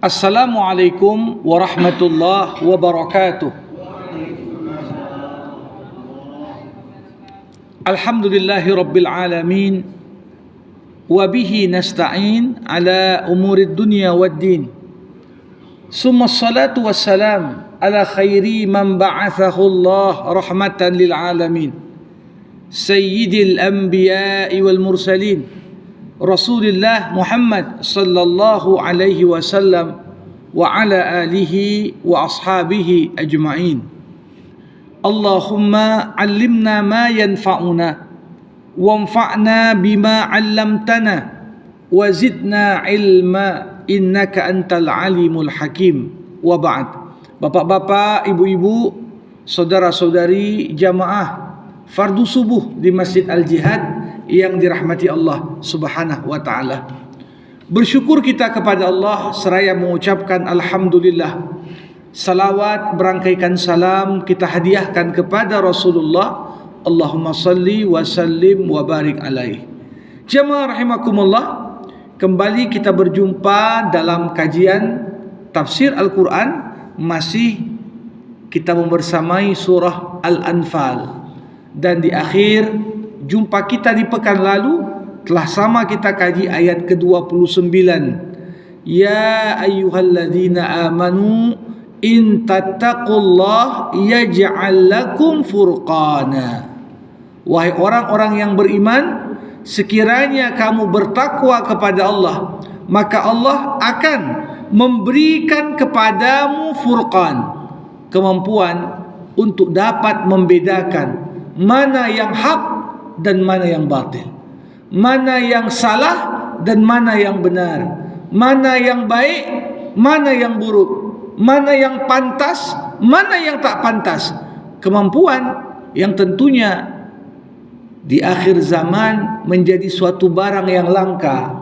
Assalamualaikum warahmatullahi wabarakatuh. Alhamdulillahi rabbil alamin. Wabihi nasta'in ala umurid dunya waddin. Summa salatu wassalam ala khairi man ba'athahu Allah rahmatan lil alamin. Sayyidil anbiya'i wal mursalin, Rasulullah Muhammad sallallahu alaihi wasallam wa ala alihi wa ashabihi ajma'in. Allahumma 'allimna ma yanfa'una wanfa'na bima 'allamtana wa zidna ilma innaka antal alimul hakim. Wa ba'd. Bapak-bapak, ibu-ibu, saudara-saudari jamaah fardu subuh di Masjid Al-Jihad yang dirahmati Allah Subhanahu wa taala. Bersyukur kita kepada Allah seraya mengucapkan alhamdulillah. Salawat berangkaikan salam kita hadiahkan kepada Rasulullah. Allahumma salli wa sallim wa barik alaihi. Jamaah rahimakumullah, kembali kita berjumpa dalam kajian tafsir Al-Quran. Masih kita membersamai surah Al-Anfal. Dan di akhir jumpa kita di pekan lalu telah sama kita kaji ayat ke-29. Ya ayyuhalladzina amanu in tattaqullah yaj'al lakum furqana. Wahai orang-orang yang beriman, sekiranya kamu bertakwa kepada Allah, maka Allah akan memberikan kepadamu furqan, kemampuan untuk dapat membedakan mana yang hak dan mana yang batil, mana yang salah dan mana yang benar, mana yang baik, mana yang buruk, mana yang pantas, mana yang tak pantas. Kemampuan yang tentunya di akhir zaman menjadi suatu barang yang langka.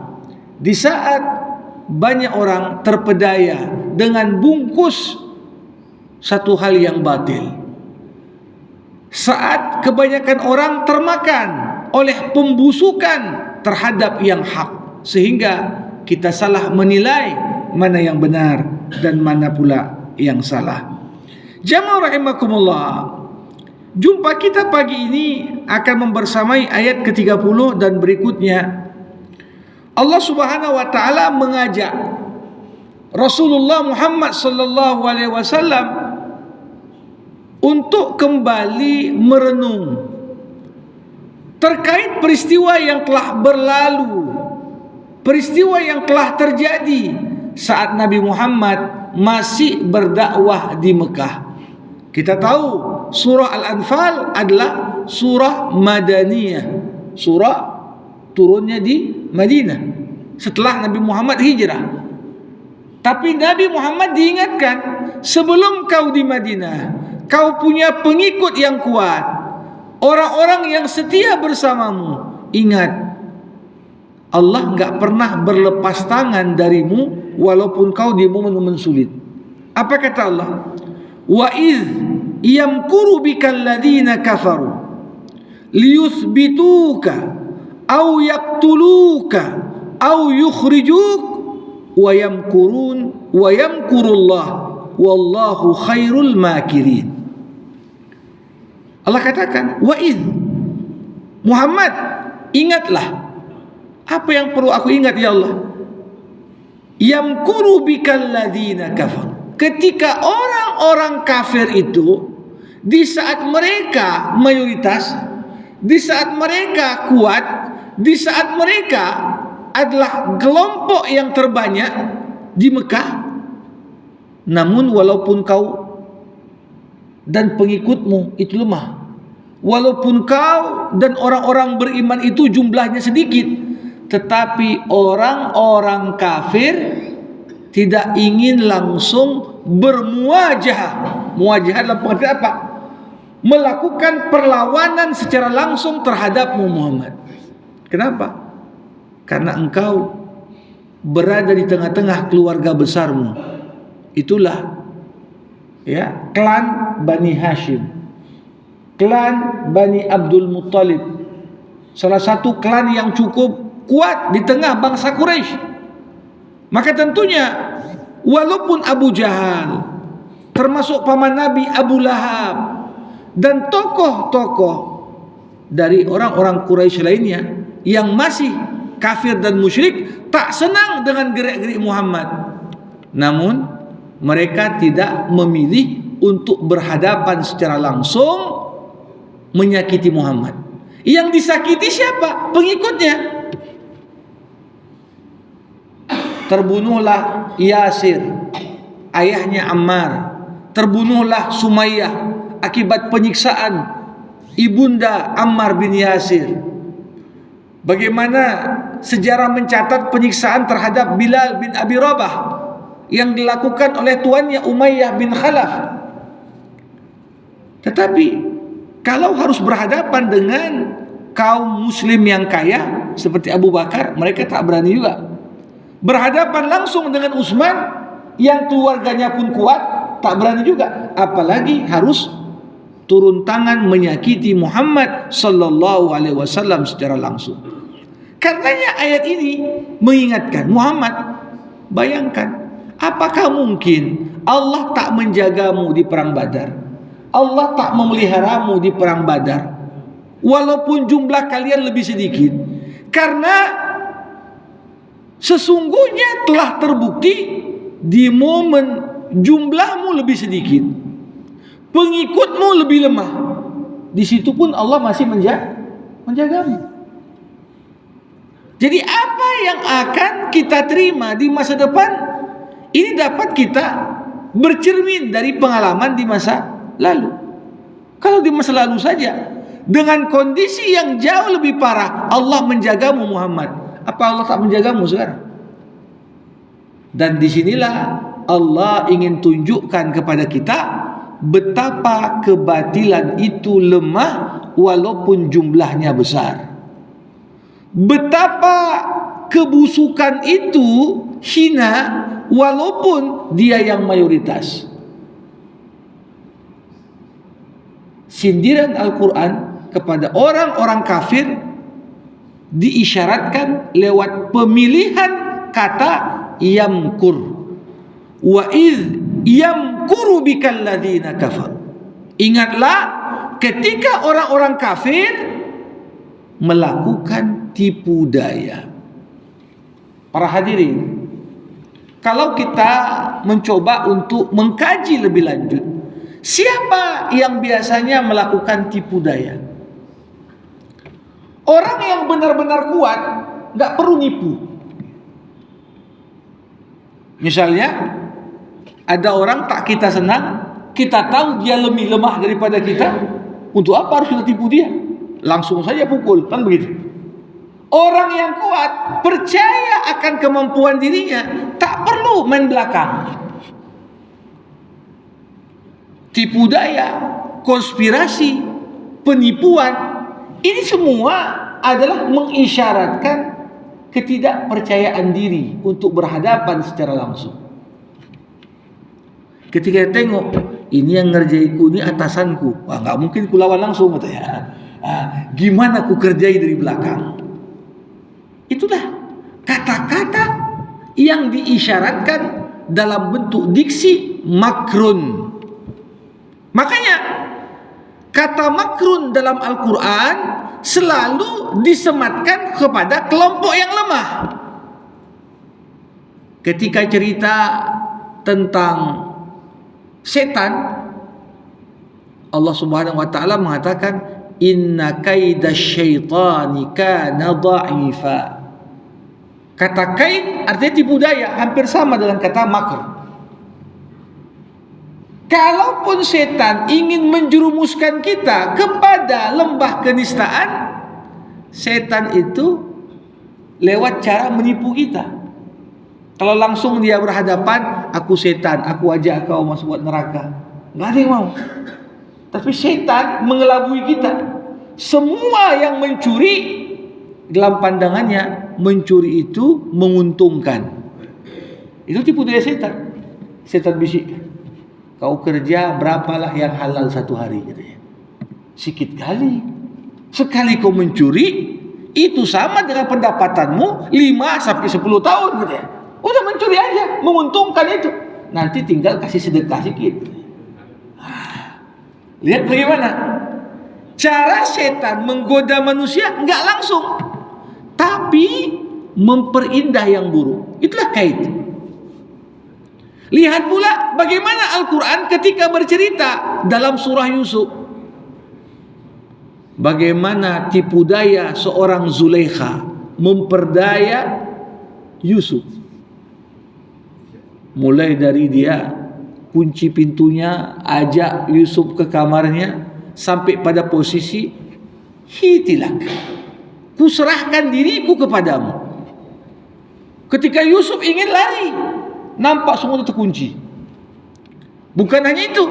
Di saat banyak orang terpedaya dengan bungkus satu hal yang batil, saat kebanyakan orang termakan oleh pembusukan terhadap yang hak, sehingga kita salah menilai mana yang benar dan mana pula yang salah. Jamaah rahimakumullah, jumpa kita pagi ini akan membersamai ayat ke-30 dan berikutnya. Allah Subhanahu wa taala mengajak Rasulullah Muhammad sallallahu alaihi wasallam untuk kembali merenung terkait peristiwa yang telah berlalu, peristiwa yang telah terjadi saat Nabi Muhammad masih berdakwah di Mekah. Kita tahu surah Al-Anfal adalah surah Madaniyah, surah turunnya di Madinah setelah Nabi Muhammad hijrah. Tapi Nabi Muhammad diingatkan, sebelum kau di Madinah, kau punya pengikut yang kuat, orang-orang yang setia bersamamu. Ingat, Allah enggak pernah berlepas tangan darimu walaupun kau di momen-momen sulit. Apa kata Allah? Wa idh yamkuru bikal ladzina kafaru liyuthbituka aw yaqtuluka aw yukhrijuk wa yamkurun wa yamkurullah wallahu khairul makirin. Allah katakan, wa'id Muhammad, ingatlah. Apa yang perlu aku ingat ya Allah? Yamkuru bikal ladzina kafar. Ketika orang-orang kafir itu, di saat mereka mayoritas, di saat mereka kuat, di saat mereka adalah kelompok yang terbanyak di Mekah, namun walaupun kau dan pengikutmu itu lemah, walaupun kau dan orang-orang beriman itu jumlahnya sedikit, tetapi orang-orang kafir tidak ingin langsung bermuajahah. Muajahah dalam pengertian apa? Melakukan perlawanan secara langsung terhadapmu Muhammad. Kenapa? Karena engkau berada di tengah-tengah keluarga besarmu. Itulah ya, klan Bani Hashim, klan Bani Abdul Muttalib, salah satu klan yang cukup kuat di tengah bangsa Quraisy. Maka tentunya walaupun Abu Jahal, termasuk paman Nabi Abu Lahab, dan tokoh-tokoh dari orang-orang Quraisy lainnya yang masih kafir dan musyrik tak senang dengan gerak-gerik Muhammad. Namun mereka tidak memilih untuk berhadapan secara langsung menyakiti Muhammad. Yang disakiti siapa? Pengikutnya. Terbunuhlah Yasir, ayahnya Ammar. Terbunuhlah Sumayyah akibat penyiksaan ibunda Ammar bin Yasir. Bagaimana sejarah mencatat penyiksaan terhadap Bilal bin Abi Rabah yang dilakukan oleh tuannya Umayyah bin Khalaf. Tetapi kalau harus berhadapan dengan kaum muslim yang kaya seperti Abu Bakar, mereka tak berani juga. Berhadapan langsung dengan Utsman yang keluarganya pun kuat, tak berani juga. Apalagi harus turun tangan menyakiti Muhammad sallallahu alaihi wasallam secara langsung. Karenanya ayat ini mengingatkan Muhammad, bayangkan, apakah mungkin Allah tak menjagamu di perang Badar? Allah tak memeliharamu di perang Badar walaupun jumlah kalian lebih sedikit, karena sesungguhnya telah terbukti di momen jumlahmu lebih sedikit, pengikutmu lebih lemah, di situ pun Allah masih menjagamu. Jadi apa yang akan kita terima di masa depan ini dapat kita bercermin dari pengalaman di masa lalu. Kalau di masa lalu saja dengan kondisi yang jauh lebih parah Allah menjagamu Muhammad, apa Allah tak menjagamu sekarang? Dan disinilah Allah ingin tunjukkan kepada kita betapa kebatilan itu lemah walaupun jumlahnya besar, betapa kebusukan itu hina walaupun dia yang mayoritas. Sindiran Al-Quran kepada orang-orang kafir diisyaratkan lewat pemilihan kata yamkur. Wa idh yamkuru bikal ladzina kafar. Ingatlah ketika orang-orang kafir melakukan tipu daya. Para hadirin, kalau kita mencoba untuk mengkaji lebih lanjut, siapa yang biasanya melakukan tipu daya? Orang yang benar-benar kuat nggak perlu nipu. Misalnya ada orang tak kita senang, kita tahu dia lebih lemah daripada kita, untuk apa harus kita tipu dia? Langsung saja pukul, kan begitu. Orang yang kuat percaya akan kemampuan dirinya, tak perlu main belakang. Tipu daya, konspirasi, penipuan, ini semua adalah mengisyaratkan ketidakpercayaan diri untuk berhadapan secara langsung. Ketika tengok ini yang ngerjaiku, ini atasanku, wah nggak mungkin ku lawan langsung katanya. Gimana ku kerjai dari belakang? Itulah kata-kata yang diisyaratkan dalam bentuk diksi makrun. Makanya kata makrun dalam Al-Quran selalu disematkan kepada kelompok yang lemah. Ketika cerita tentang setan, Allah Subhanahu wa taala mengatakan inna kaidasyaitani kana dha'ifa. Kata kaid artinya tipu daya, hampir sama dengan kata makr. Kalaupun setan ingin menjerumuskan kita kepada lembah kenistaan, setan itu lewat cara menipu kita. Kalau langsung dia berhadapan, aku setan, aku ajak kau masuk buat neraka, nggak ada yang mau. Tapi setan mengelabui kita. Semua yang mencuri dalam pandangannya, mencuri itu menguntungkan. Itu tipu daya setan. Setan bisikkan, kau kerja berapalah yang halal satu hari, katanya. Sikit kali. Sekali kau mencuri, itu sama dengan pendapatanmu 5 sampai 10 tahun, katanya. Udah mencuri aja, menguntungkan itu. Nanti tinggal kasih sedekah sedikit. Lihat bagaimana cara setan menggoda manusia, enggak langsung, tapi memperindah yang buruk. Itulah kait. Lihat pula bagaimana Al-Quran ketika bercerita dalam surah Yusuf, bagaimana tipu daya seorang Zulaikha memperdaya Yusuf. Mulai dari dia kunci pintunya, ajak Yusuf ke kamarnya, sampai pada posisi hitilak, kuserahkan diriku kepadamu. Ketika Yusuf ingin lari, nampak semua terkunci. Bukan hanya itu,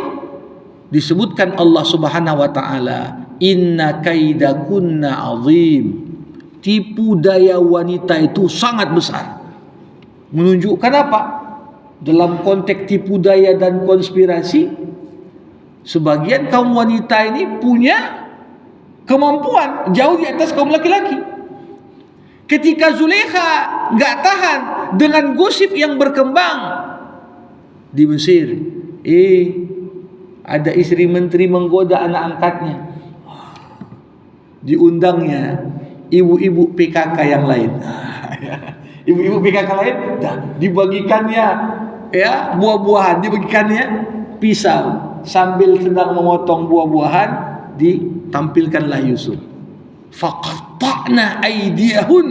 disebutkan Allah Subhanahu wa taala, inna kaidakunna azim. Tipu daya wanita itu sangat besar. Menunjukkan apa? Dalam konteks tipu daya dan konspirasi, sebagian kaum wanita ini punya kemampuan jauh di atas kaum laki-laki. Ketika Zulaikha nggak tahan dengan gosip yang berkembang di Mesir, ada istri menteri menggoda anak angkatnya, diundangnya ibu-ibu PKK yang lain. Ibu-ibu PKK lain, dibagikannya ya buah-buahan, dibagikannya pisau, sambil sedang memotong buah-buahan ditampilkanlah Yusuf. Faqatta'na aydiyahun.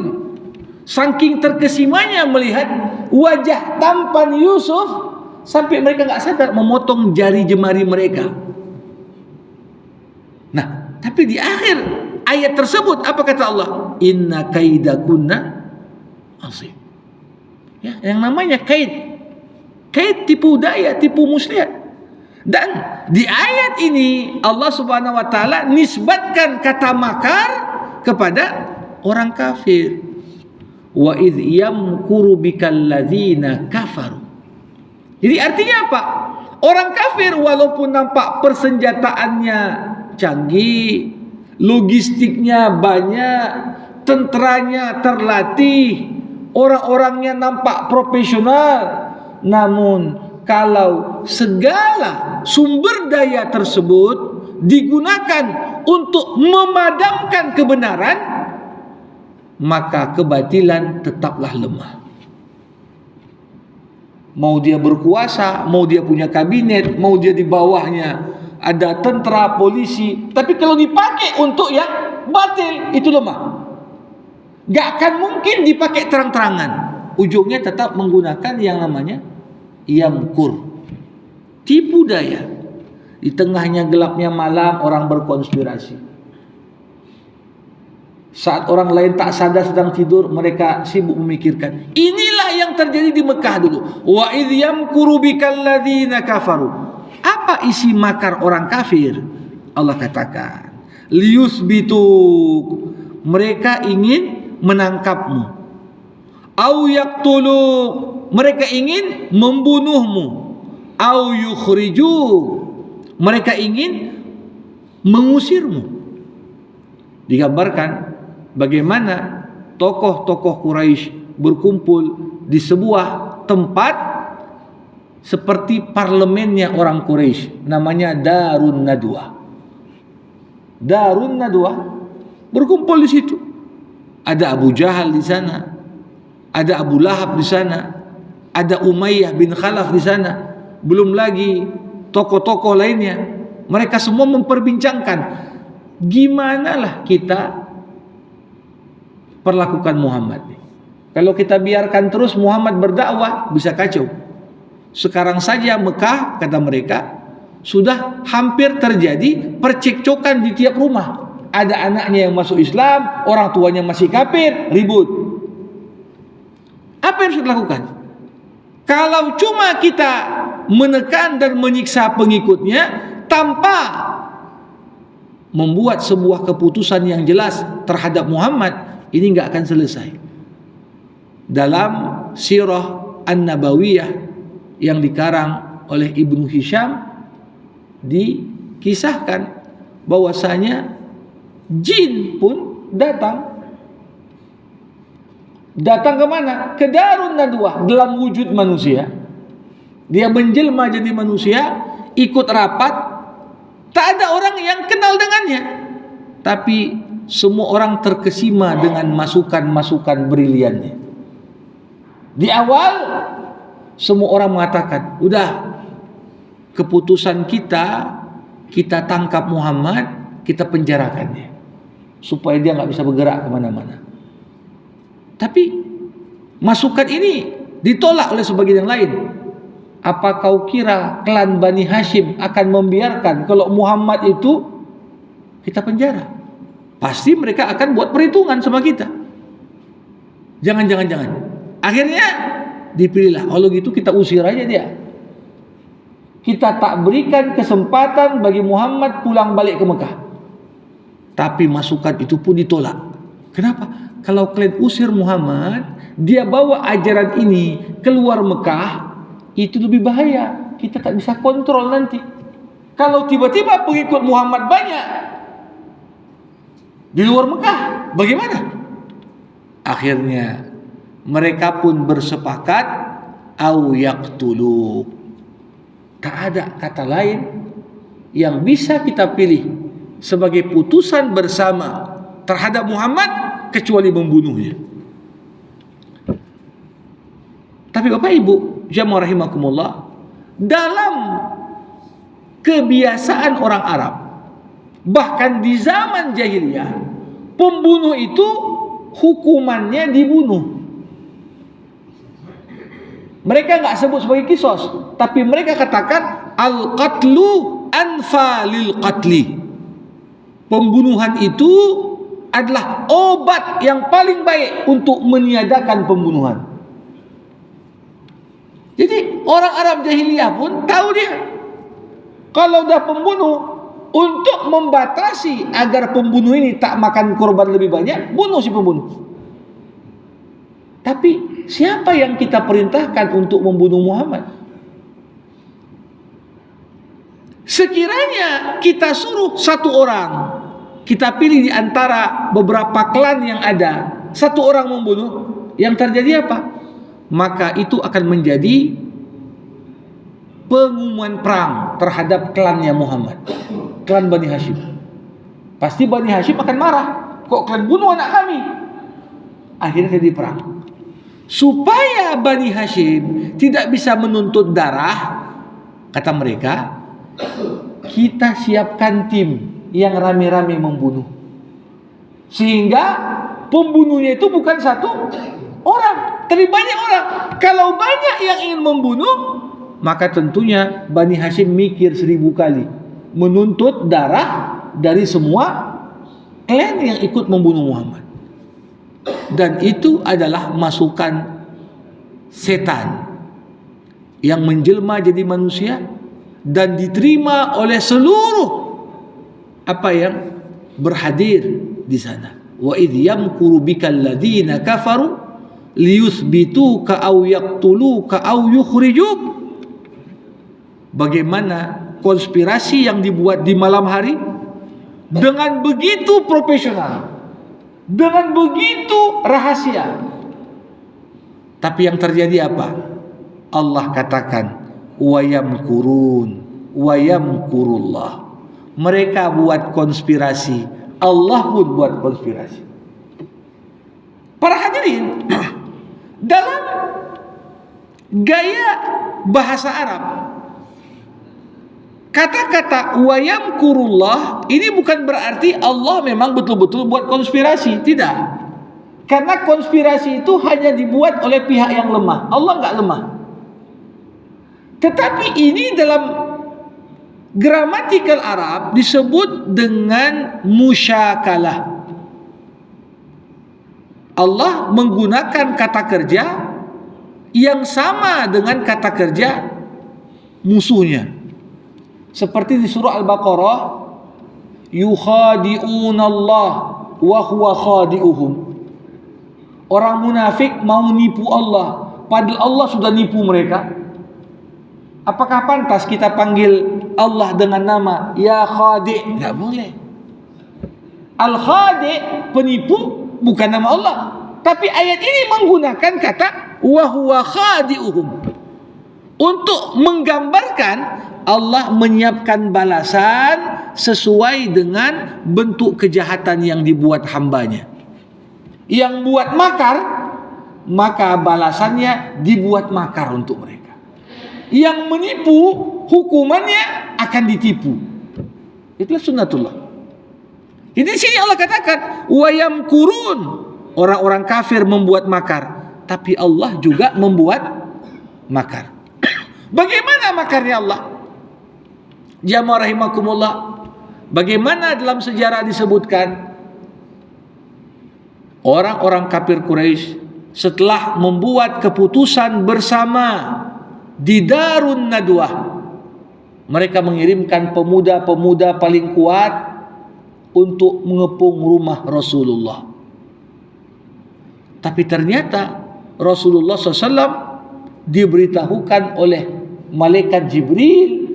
Saking terkesimanya melihat wajah tampan Yusuf, sampai mereka enggak sadar memotong jari jemari mereka. Nah, tapi di akhir ayat tersebut apa kata Allah? Inna kaidakunna azim. Ya, yang namanya kaid tipu daya, tipu muslihat. Dan di ayat ini Allah Subhanahu wa taala nisbatkan kata makar kepada orang kafir. Wa idh yamkuru bikal ladzina kafaru. Jadi artinya apa? Orang kafir walaupun nampak persenjataannya canggih, logistiknya banyak, tenteranya terlatih, orang-orangnya nampak profesional, namun kalau segala sumber daya tersebut digunakan untuk memadamkan kebenaran, maka kebatilan tetaplah lemah. Mau dia berkuasa, mau dia punya kabinet, mau dia di bawahnya ada tentara, polisi, tapi kalau dipakai untuk yang batil, itu lemah. Gak akan mungkin dipakai terang-terangan. Ujungnya tetap menggunakan yang namanya yamkur, tipu daya. Di tengahnya gelapnya malam, orang berkonspirasi. Saat orang lain tak sadar sedang tidur, mereka sibuk memikirkan. Inilah yang terjadi di Mekah dulu. Wa idh yamkuru bikal ladzina kafaru. Apa isi makar orang kafir? Allah katakan, liyusbituk, mereka ingin menangkapmu. Au yaqtuluk, mereka ingin membunuhmu. Au yukhrijuk, mereka ingin mengusirmu. Digambarkan bagaimana tokoh-tokoh Quraisy berkumpul di sebuah tempat seperti parlemennya orang Quraisy, namanya Darun Nadwa. Darun Nadwa berkumpul di situ. Ada Abu Jahal di sana, ada Abu Lahab di sana, ada Umayyah bin Khalaf di sana, belum lagi tokoh-tokoh lainnya. Mereka semua memperbincangkan gimana lah kita perlakukan Muhammad. Kalau kita biarkan terus Muhammad berdakwah, bisa kacau. Sekarang saja Mekah, kata mereka, sudah hampir terjadi percekcokan di tiap rumah. Ada anaknya yang masuk Islam, orang tuanya masih kafir, ribut. Apa yang harus dilakukan? Kalau cuma kita menekan dan menyiksa pengikutnya tanpa membuat sebuah keputusan yang jelas terhadap Muhammad, ini nggak akan selesai. Dalam Sirah An-Nabawiyah yang dikarang oleh Ibnu Hisham, dikisahkan bahwasanya jin pun datang Datang ke mana? Ke Darun Nadwah dalam wujud manusia. Dia menjelma jadi manusia, ikut rapat, tak ada orang yang kenal dengannya. Tapi semua orang terkesima dengan masukan-masukan briliannya. Di awal semua orang mengatakan, udah, keputusan kita tangkap Muhammad, kita penjarakan dia supaya dia nggak bisa bergerak kemana-mana. Tapi masukan ini ditolak oleh sebagian yang lain. Apa kau kira klan Bani Hashim akan membiarkan kalau Muhammad itu kita penjara? Pasti mereka akan buat perhitungan sama kita. Jangan. Akhirnya dipilihlah, kalau gitu kita usir aja dia. Kita tak berikan kesempatan bagi Muhammad pulang balik ke Mekah. Tapi masukan itu pun ditolak. Kenapa? Kalau kalian usir Muhammad, dia bawa ajaran ini keluar Mekah, itu lebih bahaya. Kita tak bisa kontrol nanti. Kalau tiba-tiba pengikut Muhammad banyak di luar Mekah, bagaimana? Akhirnya mereka pun bersepakat au yaqtulu. Tak ada kata lain yang bisa kita pilih sebagai putusan bersama terhadap Muhammad kecuali membunuhnya. Tapi Bapak Ibu jamaah rahimakumullah, dalam kebiasaan orang Arab, bahkan di zaman jahiliyah, pembunuh itu hukumannya dibunuh. Mereka nggak sebut sebagai kisos, tapi mereka katakan al-qatlu anfa lil qatli. Pembunuhan itu adalah obat yang paling baik untuk meniadakan pembunuhan. Jadi orang Arab jahiliyah pun tahu dia, kalau dah pembunuh, untuk membatasi agar pembunuh ini tak makan korban lebih banyak, bunuh si pembunuh. Tapi siapa yang kita perintahkan untuk membunuh Muhammad? Sekiranya kita suruh satu orang, kita pilih di antara beberapa klan yang ada, satu orang membunuh, yang terjadi apa? Maka itu akan menjadi pengumuman perang terhadap klannya Muhammad, klan Bani Hashim. Pasti Bani Hashim akan marah, kok kalian bunuh anak kami? Akhirnya terjadi perang. Supaya Bani Hashim tidak bisa menuntut darah, kata mereka, kita siapkan tim yang rame-rame membunuh, sehingga pembunuhnya itu bukan satu orang, tapi banyak orang. Kalau banyak yang ingin membunuh, maka tentunya Bani Hashim mikir 1000 kali menuntut darah dari semua klan yang ikut membunuh Muhammad. Dan itu adalah masukan setan yang menjelma jadi manusia dan diterima oleh seluruh apa yang berhadir di sana. Wa idh yamkuru bikal ladzina kafaru liyuthbituka aw yaqtuluka aw yukhrijuk. Bagaimana konspirasi yang dibuat di malam hari dengan begitu profesional, dengan begitu rahasia. Tapi yang terjadi apa? Allah katakan wa yamkurun wa yamkurullah. Mereka buat konspirasi, Allah pun buat konspirasi. Para hadirin, dalam gaya bahasa Arab, kata-kata wa yamkurullah ini bukan berarti Allah memang betul-betul buat konspirasi, tidak. Karena konspirasi itu hanya dibuat oleh pihak yang lemah. Allah enggak lemah. Tetapi ini dalam gramatikal Arab disebut dengan musyakalah. Allah menggunakan kata kerja yang sama dengan kata kerja musuhnya. Seperti di surah Al-Baqarah, yukhadi'unallah wa huwa khadi'uhum. Orang munafik mau nipu Allah, padahal Allah sudah nipu mereka. Apakah pantas kita panggil Allah dengan nama ya khadi'? Enggak boleh. Al-khadi', penipu, bukan nama Allah, Tapi ayat ini menggunakan kata wa huwa khadi'uhum untuk menggambarkan Allah menyiapkan balasan sesuai dengan bentuk kejahatan yang dibuat hambanya. Yang buat makar, maka balasannya dibuat makar untuk mereka. Yang menipu, hukumannya akan ditipu. Itulah sunnatullah. Jadi di sini Allah katakan wa yamkurun, orang-orang kafir membuat makar, tapi Allah juga membuat makar. Bagaimana makarnya Allah? Jamaah rahimakumullah, bagaimana dalam sejarah disebutkan orang-orang kafir Quraisy setelah membuat keputusan bersama di Darun Nadwah, mereka mengirimkan pemuda-pemuda paling kuat untuk mengepung rumah Rasulullah. Tapi ternyata Rasulullah SAW diberitahukan oleh malaikat Jibril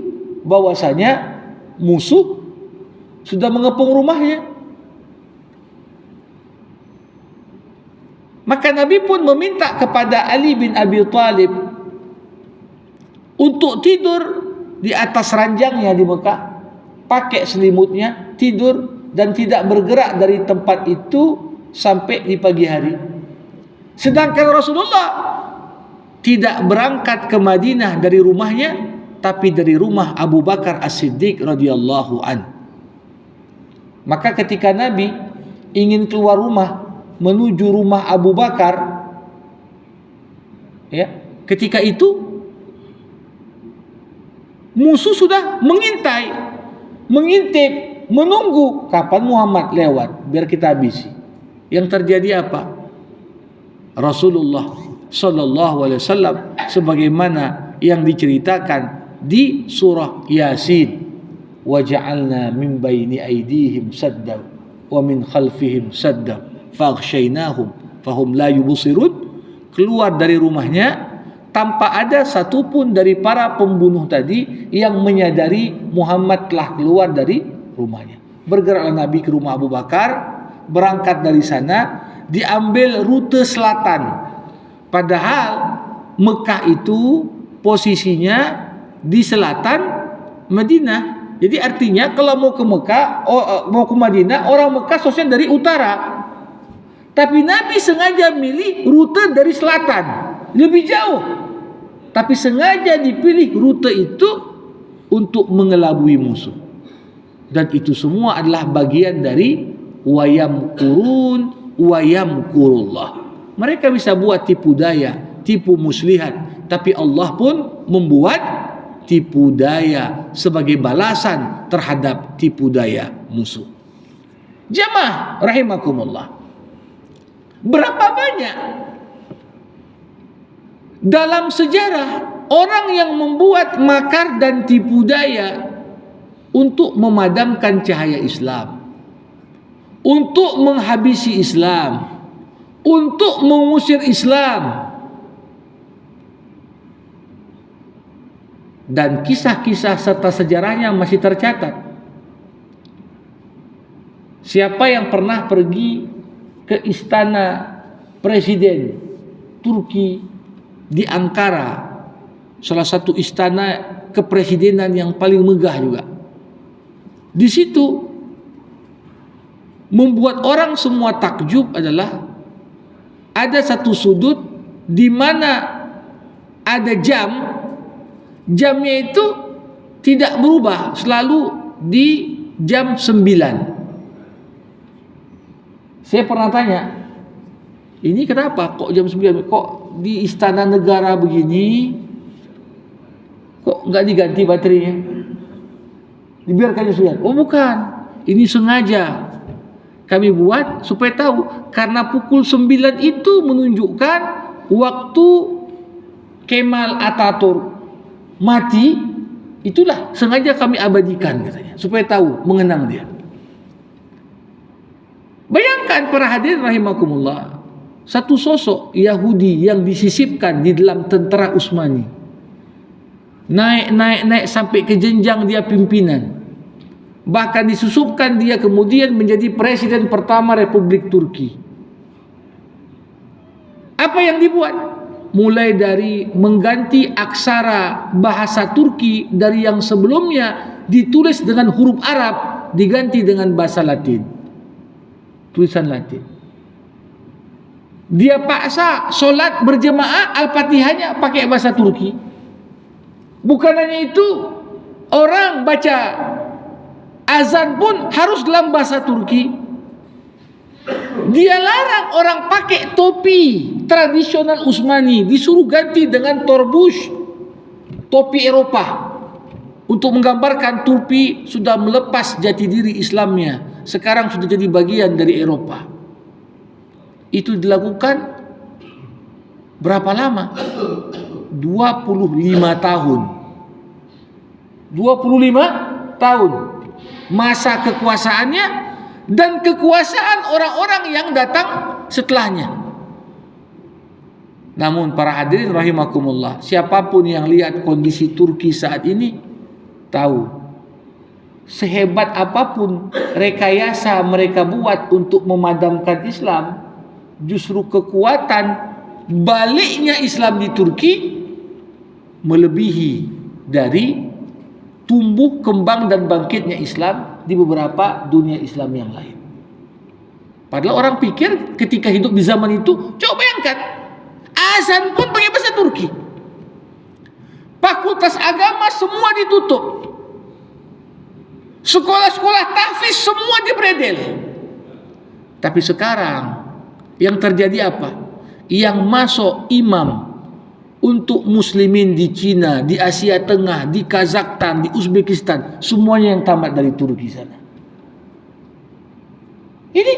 bahwasanya musuh sudah mengepung rumahnya. Maka Nabi pun meminta kepada Ali bin Abi Thalib untuk tidur di atas ranjangnya di Mekah, pakai selimutnya, tidur dan tidak bergerak dari tempat itu sampai di pagi hari. Sedangkan Rasulullah tidak berangkat ke Madinah dari rumahnya, tapi dari rumah Abu Bakar As-Siddiq radhiyallahu an. Maka ketika Nabi ingin keluar rumah menuju rumah Abu Bakar, ya, ketika itu musuh sudah mengintai, mengintip, menunggu kapan Muhammad lewat biar kita habisi. Yang terjadi apa? Rasulullah sallallahu alaihi wasallam sebagaimana yang diceritakan di surah Yasin, wa ja'alna min baini aydihim sadda wa min khalfihim sadda faghshaynahum fahum la yubsirun. Keluar dari rumahnya tanpa ada satupun dari para pembunuh tadi yang menyadari Muhammad telah keluar dari rumahnya. Bergeraklah Nabi ke rumah Abu Bakar, berangkat dari sana, diambil rute selatan. Padahal Mekah itu posisinya di selatan Madinah. Jadi artinya kalau mau ke Mekah, mau ke Madinah, orang Mekah sosnya dari utara. Tapi Nabi sengaja milih rute dari selatan, lebih jauh. Tapi sengaja dipilih rute itu untuk mengelabui musuh. Dan itu semua adalah bagian dari wayam kurun, wayam kurullah. Mereka bisa buat tipu daya, tipu muslihat, tapi Allah pun membuat tipu daya sebagai balasan terhadap tipu daya musuh. Jamaah rahimakumullah, berapa banyak dalam sejarah orang yang membuat makar dan tipu daya untuk memadamkan cahaya Islam, untuk menghabisi Islam, untuk mengusir Islam. Dan kisah-kisah serta sejarahnya masih tercatat. Siapa yang pernah pergi ke istana presiden Turki di Ankara, salah satu istana kepresidenan yang paling megah juga, di situ membuat orang semua takjub adalah ada satu sudut di mana ada jamnya itu tidak berubah, selalu di jam 9. Saya pernah tanya, ini kenapa kok jam 9? Kok di istana negara begini kok nggak diganti baterainya, dibiarkan jam 9? Oh bukan, ini sengaja kami buat supaya tahu, karena pukul 9 itu menunjukkan waktu Kemal Atatürk mati. Itulah sengaja kami abadikan katanya, supaya tahu, mengenang dia. Bayangkan para hadirin rahimakumullah, satu sosok Yahudi yang disisipkan di dalam tentara Utsmani, naik sampai ke jenjang dia pimpinan, bahkan disusupkan dia kemudian menjadi presiden pertama Republik Turki. Apa yang dibuat? Mulai dari mengganti aksara bahasa Turki dari yang sebelumnya ditulis dengan huruf Arab diganti dengan bahasa Latin, tulisan Latin. Dia paksa solat berjemaah Al-Fatihahnya pakai bahasa Turki. Bukan hanya itu, orang baca azan pun harus dalam bahasa Turki. Dia larang orang pakai topi tradisional Utsmani, disuruh ganti dengan torbush, topi Eropa, untuk menggambarkan Turki sudah melepas jati diri Islamnya, sekarang sudah jadi bagian dari Eropa. Itu dilakukan berapa lama? 25 tahun. 25 tahun masa kekuasaannya dan kekuasaan orang-orang yang datang setelahnya. Namun para hadirin rahimakumullah, siapapun yang lihat kondisi Turki saat ini tahu, sehebat apapun rekayasa mereka buat untuk memadamkan Islam, justru kekuatan baliknya Islam di Turki melebihi dari tumbuh kembang dan bangkitnya Islam di beberapa dunia Islam yang lain. Padahal orang pikir ketika hidup di zaman itu, coba bayangkan, azan pun pakai bahasa Turki, fakultas agama semua ditutup, sekolah-sekolah tahfiz semua dibredel. Tapi sekarang yang terjadi apa? Yang masuk imam untuk muslimin di Cina, di Asia Tengah, di Kazakhstan, di Uzbekistan, semuanya yang tamat dari Turki sana. Ini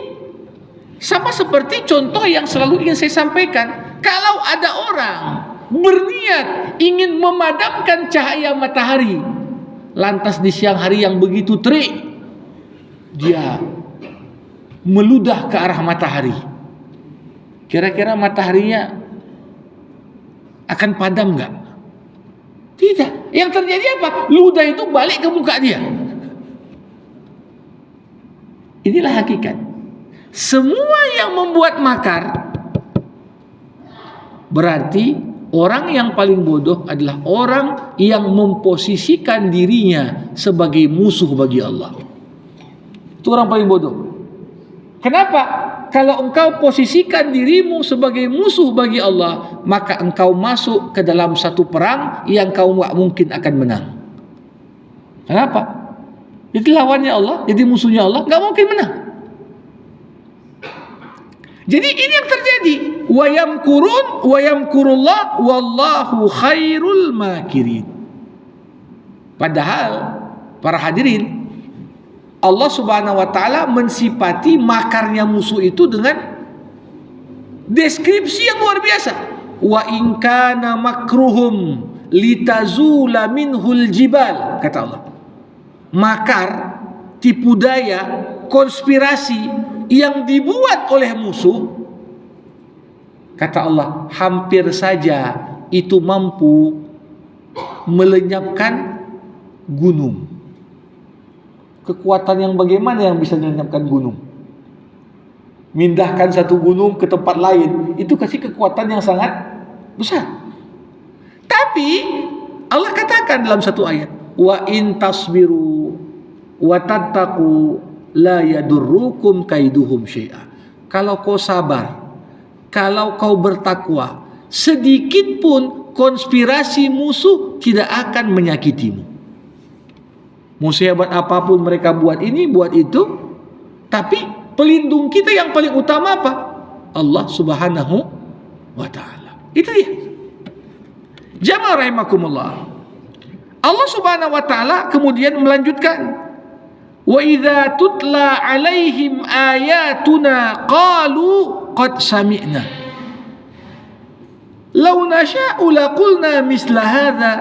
sama seperti contoh yang selalu ingin saya sampaikan. Kalau ada orang berniat ingin memadamkan cahaya matahari, lantas di siang hari yang begitu terik, dia meludah ke arah matahari. Kira-kira mataharinya akan padam enggak? Tidak. Yang terjadi apa? Ludah itu balik ke muka dia. Inilah hakikat. Semua yang membuat makar, berarti orang yang paling bodoh adalah orang yang memposisikan dirinya sebagai musuh bagi Allah. Itu orang paling bodoh. Kenapa? Kalau engkau posisikan dirimu sebagai musuh bagi Allah, maka engkau masuk ke dalam satu perang yang kau tak mungkin akan menang. Kenapa? Jadi lawannya Allah, jadi musuhnya Allah, tak mungkin menang. Jadi ini yang terjadi. Wa yamkurun wa yamkurullah wallahu khairul makirin. Padahal para hadirin, Allah Subhanahu wa taala mensifati makarnya musuh itu dengan deskripsi yang luar biasa. Wa in kana makruhum litazula minhul jibal, kata Allah. Makar, tipu daya, konspirasi yang dibuat oleh musuh, kata Allah, hampir saja itu mampu melenyapkan gunung. Kekuatan yang bagaimana yang bisa melenyapkan gunung? Mindahkan satu gunung ke tempat lain, itu kasih kekuatan yang sangat besar. Tapi Allah katakan dalam satu ayat, wa in tasbiru wa tattaqu la yadurrukum kaiduhum syai'a. Kalau kau sabar, kalau kau bertakwa, sedikit pun konspirasi musuh tidak akan menyakitimu. Mau sehebat apapun mereka buat ini, buat itu, tapi pelindung kita yang paling utama apa? Allah Subhanahu wa ta'ala. Itu dia. Jamaah rahimakumullah. Allah Subhanahu wa ta'ala kemudian melanjutkan, wa idza tutla alaihim ayatuna qalu qad sami'na law nasha'u laqulna misla hadza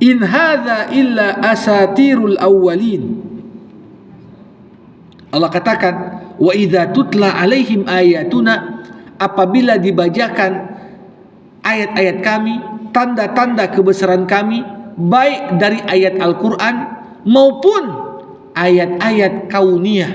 in hadza illa asatirul awwalin. Allah katakan, wa idza tutla alaihim ayatuna, apabila dibacakan ayat-ayat kami, tanda-tanda kebesaran kami, baik dari ayat Al-Quran maupun ayat-ayat kauniyah,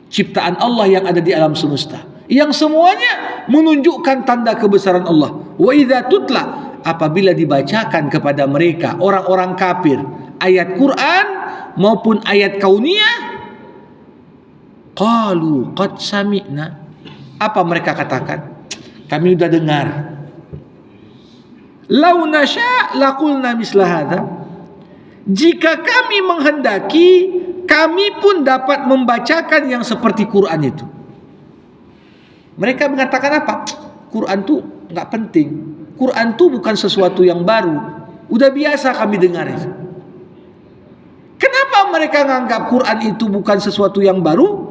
ciptaan Allah yang ada di alam semesta. yang semuanya menunjukkan tanda kebesaran Allah. Wa idza tutla, apabila dibacakan kepada mereka orang-orang kafir ayat Quran maupun ayat kauniyah, qalu qad sami'na, apa mereka katakan? Kami sudah dengar. Lau nasya laqulna misla hadza, jika kami menghendaki, kami pun dapat membacakan yang seperti Quran itu. Mereka mengatakan apa? Quran itu nggak penting. Quran itu bukan sesuatu yang baru. Udah biasa kami dengar itu. Kenapa mereka menganggap Quran itu bukan sesuatu yang baru?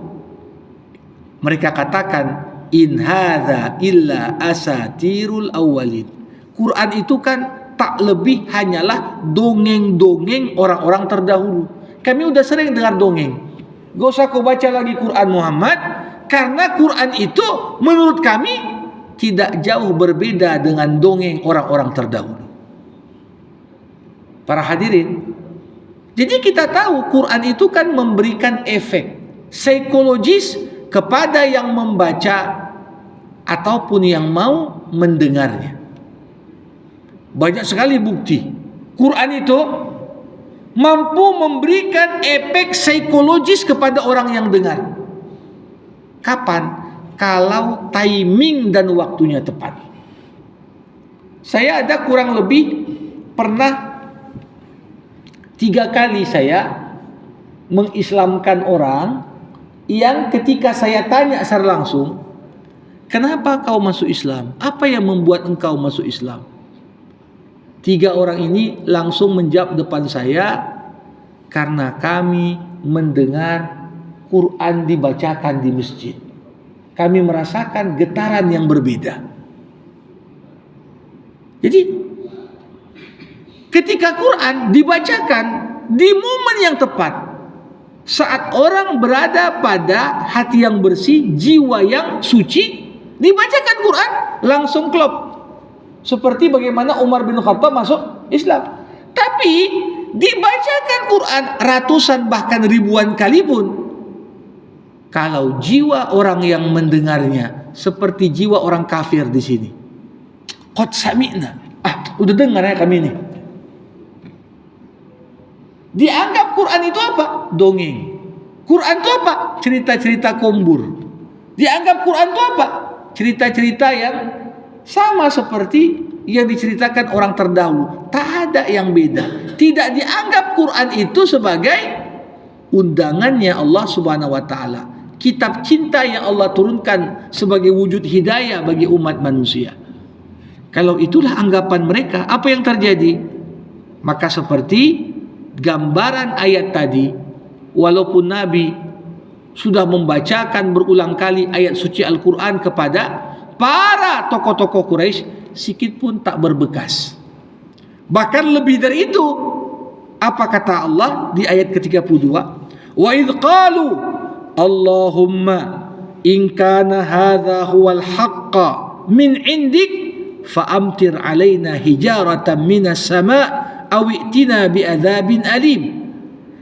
Mereka katakan, in hadza illa asatirul awwalin. Quran itu kan tak lebih hanyalah dongeng-dongeng orang-orang terdahulu. Kami udah sering dengar dongeng. Gak usah kau baca lagi Quran Muhammad, karena Quran itu menurut kami tidak jauh berbeda dengan dongeng orang-orang terdahulu. Para hadirin, jadi kita tahu Quran itu kan memberikan efek psikologis kepada yang membaca ataupun yang mau mendengarnya. Banyak sekali bukti Quran itu mampu memberikan efek psikologis kepada orang yang dengar. Kapan? Kalau timing dan waktunya tepat. Saya ada kurang lebih pernah 3 kali saya mengislamkan orang yang ketika saya tanya secara langsung, kenapa kau masuk Islam? Apa yang membuat engkau masuk Islam? 3 orang ini langsung menjawab depan saya, karena kami mendengar Quran dibacakan di masjid. Kami merasakan getaran yang berbeda. Jadi, ketika Quran dibacakan di momen yang tepat, saat orang berada pada hati yang bersih, jiwa yang suci, dibacakan Quran langsung klop. Seperti bagaimana Umar bin Khattab masuk Islam. Tapi dibacakan Quran ratusan bahkan ribuan kali pun, kalau jiwa orang yang mendengarnya seperti jiwa orang kafir di sini, qad sami'na, udah dengar ya kami ini. Dianggap Quran itu apa? Dongeng. Quran itu apa? Cerita-cerita kombur. Dianggap Quran itu apa? Cerita-cerita yang sama seperti yang diceritakan orang terdahulu. Tak ada yang beda. Tidak dianggap Quran itu sebagai undangannya Allah Subhanahu wa taala. Kitab cinta yang Allah turunkan sebagai wujud hidayah bagi umat manusia. Kalau itulah anggapan mereka, apa yang terjadi? Maka seperti gambaran ayat tadi, walaupun Nabi sudah membacakan berulang kali ayat suci Al-Quran kepada para tokoh-tokoh Quraisy, sikit pun tak berbekas. Bahkan lebih dari itu, apa kata Allah di ayat ke-32? Wa idh qalu Allahumma in kana hadha huwal haqqa min indik fa'amtir alaina hijaratan minas sama' aw i'tina bi'adzabin alim.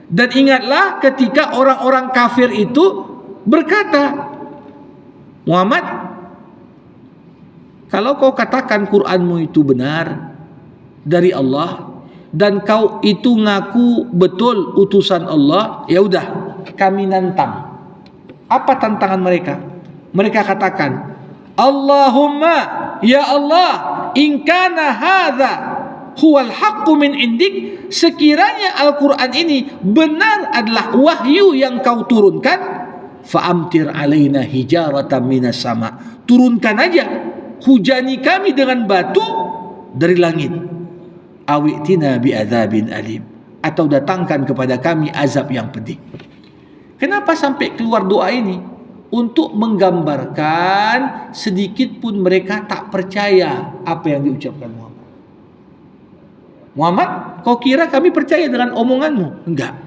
Dan ingatlah ketika orang-orang kafir itu berkata, Muhammad, kalau kau katakan Qur'anmu itu benar dari Allah dan kau itu ngaku betul utusan Allah, ya udah, kami nantang. Apa tantangan mereka? Mereka katakan, Allahumma, ya Allah, in kana hadza huwal haqqu min indik, sekiranya Al-Quran ini benar adalah wahyu yang kau turunkan, fa'amtir alaina hijaratan minas sama', turunkan aja, hujani kami dengan batu dari langit, awi'tina bi'adzabin alim, atau datangkan kepada kami azab yang pedih. Kenapa sampai keluar doa ini? Untuk menggambarkan sedikit pun mereka tak percaya apa yang diucapkan Muhammad. Muhammad, kau kira kami percaya dengan omonganmu? Enggak.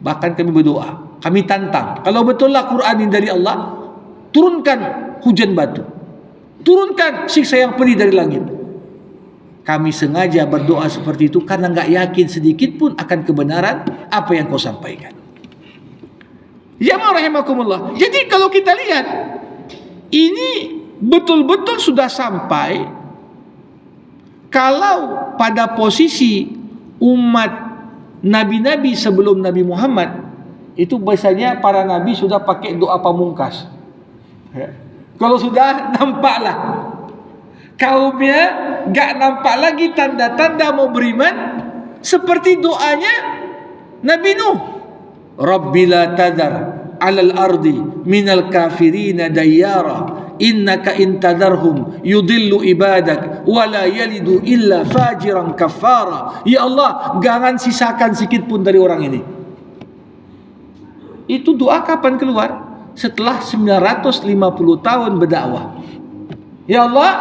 Bahkan kami berdoa, kami tantang, kalau betullah Quran ini dari Allah, turunkan hujan batu, turunkan siksa yang pedih dari langit. Kami sengaja berdoa seperti itu karena enggak yakin sedikit pun akan kebenaran apa yang kau sampaikan. Ya rahimakumullah. Jadi kalau kita lihat Ini betul-betul sudah sampai kalau pada posisi umat nabi-nabi sebelum Nabi Muhammad, itu biasanya para nabi sudah pakai doa pamungkas. Kalau sudah nampaklah kaumnya gak nampak lagi tanda-tanda mau beriman, seperti doanya Nabi Nuh, Rabbi la tadhar alal ardi minal kafirina dayyara innaka intadarhum yudillu ibadak wala yalidu illa fajiran kafara. Ya Allah, jangan sisakan sikit pun dari orang ini. Itu doa kapan keluar? Setelah 950 tahun berdakwah. Ya Allah,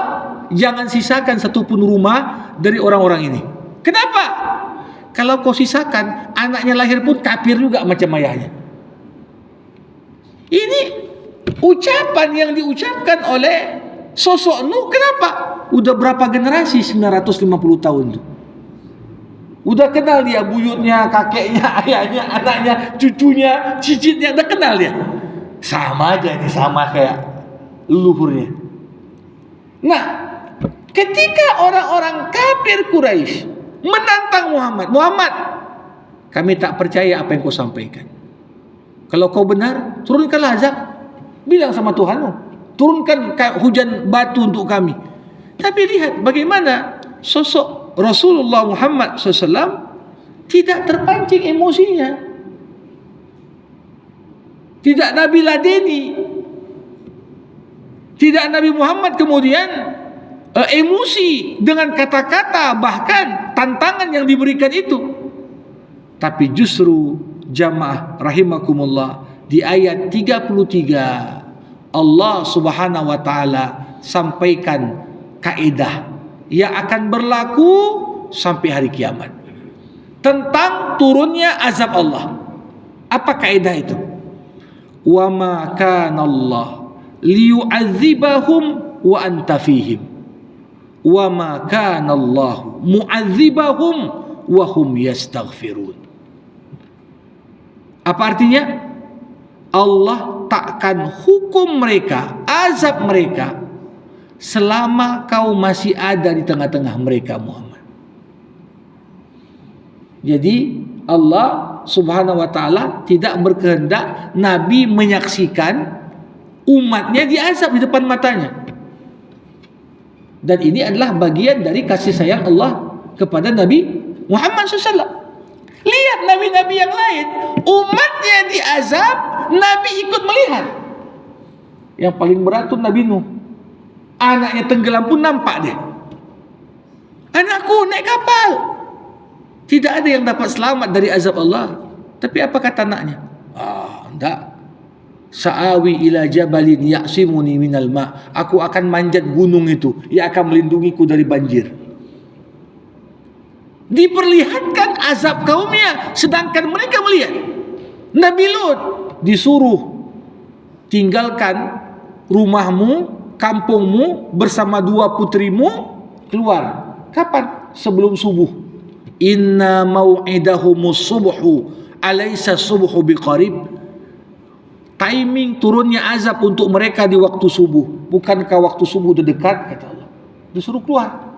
jangan sisakan satu pun rumah dari orang-orang ini. Kenapa? Kalau kau sisakan, anaknya lahir pun kafir juga macam ayahnya. Ini ucapan yang diucapkan oleh sosok Nuh. Kenapa? Udah berapa generasi 950 tahun itu? Udah kenal dia buyutnya, kakeknya, ayahnya, anaknya, cucunya, cicitnya, udah kenal dia. Sama aja ini, sama kayak leluhurnya. Nah, ketika orang-orang kafir Quraisy menantang Muhammad, kami tak percaya apa yang kau sampaikan. Kalau kau benar, turunkanlah azab. Bilang sama Tuhanmu, turunkan hujan batu untuk kami. Tapi lihat bagaimana sosok Rasulullah Muhammad SAW tidak terpancing emosinya. Tidak Nabi ladeni. Tidak Nabi Muhammad kemudian emosi dengan kata-kata, bahkan tantangan yang diberikan itu. Tapi justru jamaah rahimakumullah, di ayat 33 Allah Subhanahu wa taala sampaikan kaidah yang akan berlaku sampai hari kiamat tentang turunnya azab Allah. Apa kaidah itu? Wa ma kana Allah liyu'adzibahum wa anta fihim wa ma kana Allah mu'adzibahum wa hum yastaghfirun. Apa artinya? Allah takkan hukum mereka, azab mereka, selama kau masih ada di tengah-tengah mereka, Muhammad. Jadi Allah Subhanahu wa ta'ala tidak berkehendak Nabi menyaksikan umatnya diazab di depan matanya. Dan ini adalah bagian dari kasih sayang Allah kepada Nabi Muhammad SAW. Lihat nabi-nabi yang lain, umatnya diazab, Nabi ikut melihat. Yang paling berat itu Nabi Nuh. Anaknya tenggelam pun nampak dia. Anakku naik kapal. Tidak ada yang dapat selamat dari azab Allah. Tapi apa kata anaknya? Enggak. Sa'awi ila jabalin ya'simuni minal ma'. Aku akan manjat gunung itu yang akan melindungiku dari banjir. Diperlihatkan azab kaumnya, sedangkan mereka melihat. Nabi Lut disuruh tinggalkan rumahmu, kampungmu bersama 2 putrimu, keluar. Kapan? Sebelum subuh. Inna mau'idahumus subuhu alaysa subuhu biqarib. Timing turunnya azab untuk mereka di waktu subuh. Bukankah waktu subuh sudah dekat? Kata Allah. Disuruh keluar.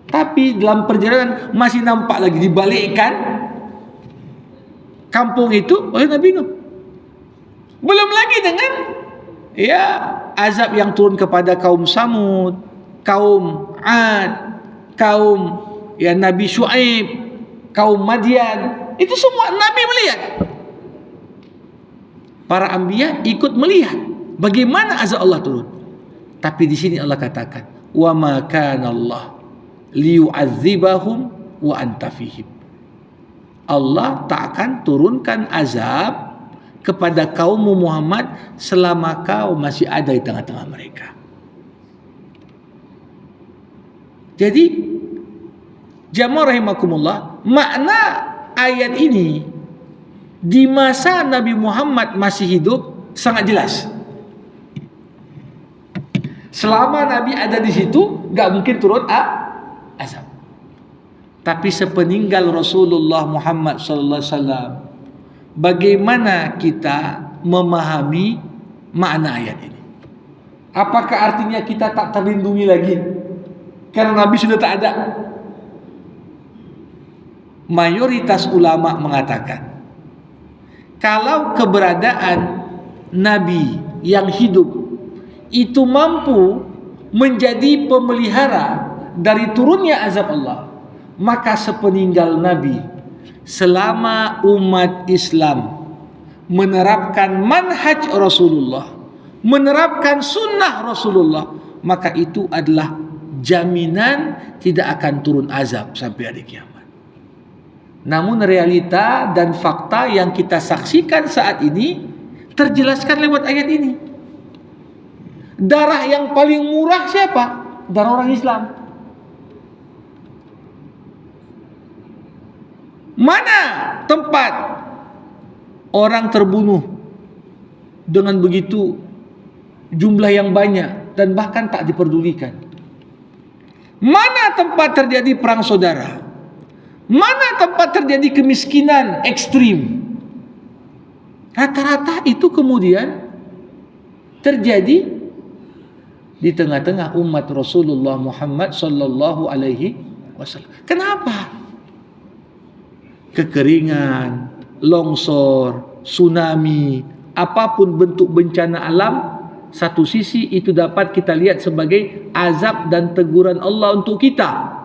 Tapi dalam perjalanan masih nampak lagi dibalikkan kampung itu oleh Nabi Nuh. Belum lagi dengan azab yang turun kepada kaum Samud, kaum Ad, kaum Nabi Syuaib, kaum Madian. Itu semua Nabi melihat. Para anbiya ikut melihat bagaimana azab Allah turun. Tapi di sini Allah katakan, wa ma kana Allah liyu'adzibahum wa anta fihim. Allah tak akan turunkan azab kepada kaum Muhammad selama kau masih ada di tengah-tengah mereka. Jadi jamaah rahimakumullah, makna ayat ini di masa Nabi Muhammad masih hidup sangat jelas. Selama Nabi ada di situ, gak mungkin turun azab. Tapi sepeninggal Rasulullah Muhammad sallallahu alaihi wasallam, bagaimana kita memahami makna ayat ini? Apakah artinya kita tak terlindungi lagi karena Nabi sudah tak ada? Mayoritas ulama mengatakan kalau keberadaan Nabi yang hidup itu mampu menjadi pemelihara dari turunnya azab Allah, maka sepeninggal Nabi, selama umat Islam menerapkan manhaj Rasulullah, menerapkan sunnah Rasulullah, maka itu adalah jaminan tidak akan turun azab sampai hari kiamat. Namun realita dan fakta yang kita saksikan saat ini terjelaskan lewat ayat ini. Darah yang paling murah siapa? Darah orang Islam. Mana tempat orang terbunuh dengan begitu jumlah yang banyak dan bahkan tak diperdulikan? Mana tempat terjadi perang saudara? Mana tempat terjadi kemiskinan ekstrim? Rata-rata itu kemudian terjadi di tengah-tengah umat Rasulullah Muhammad sallallahu alaihi wasallam. Kenapa? Kekeringan, longsor, tsunami, apapun bentuk bencana alam, satu sisi itu dapat kita lihat sebagai azab dan teguran Allah untuk kita.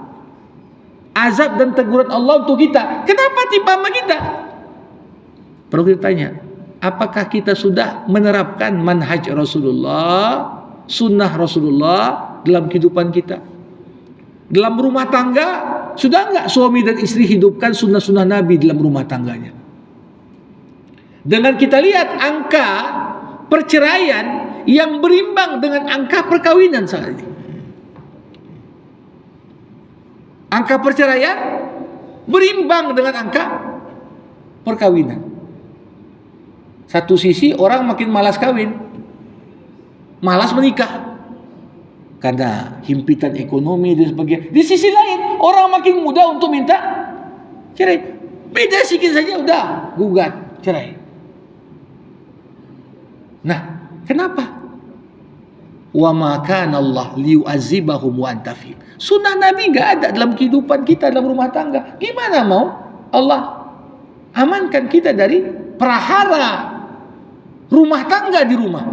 Azab dan teguran Allah untuk kita. Kenapa timpa sama kita? Perlu kita tanya, apakah kita sudah menerapkan manhaj Rasulullah, sunnah Rasulullah dalam kehidupan kita? Dalam rumah tangga, sudah enggak suami dan istri hidupkan sunnah-sunnah Nabi dalam rumah tangganya? Dengan kita lihat angka perceraian yang berimbang dengan angka perkawinan saat ini. Angka perceraian berimbang dengan angka perkawinan. Satu sisi orang makin malas kawin, malas menikah karena himpitan ekonomi dan sebagainya. Di sisi lain orang makin mudah untuk minta cerai. Beda sedikit saja udah gugat cerai. Nah, kenapa? Wa ma kana Allah liyu'adzibahum wa anta fihim. Sunnah Nabi enggak ada dalam kehidupan kita dalam rumah tangga. Gimana mau Allah amankan kita dari prahara rumah tangga di rumah?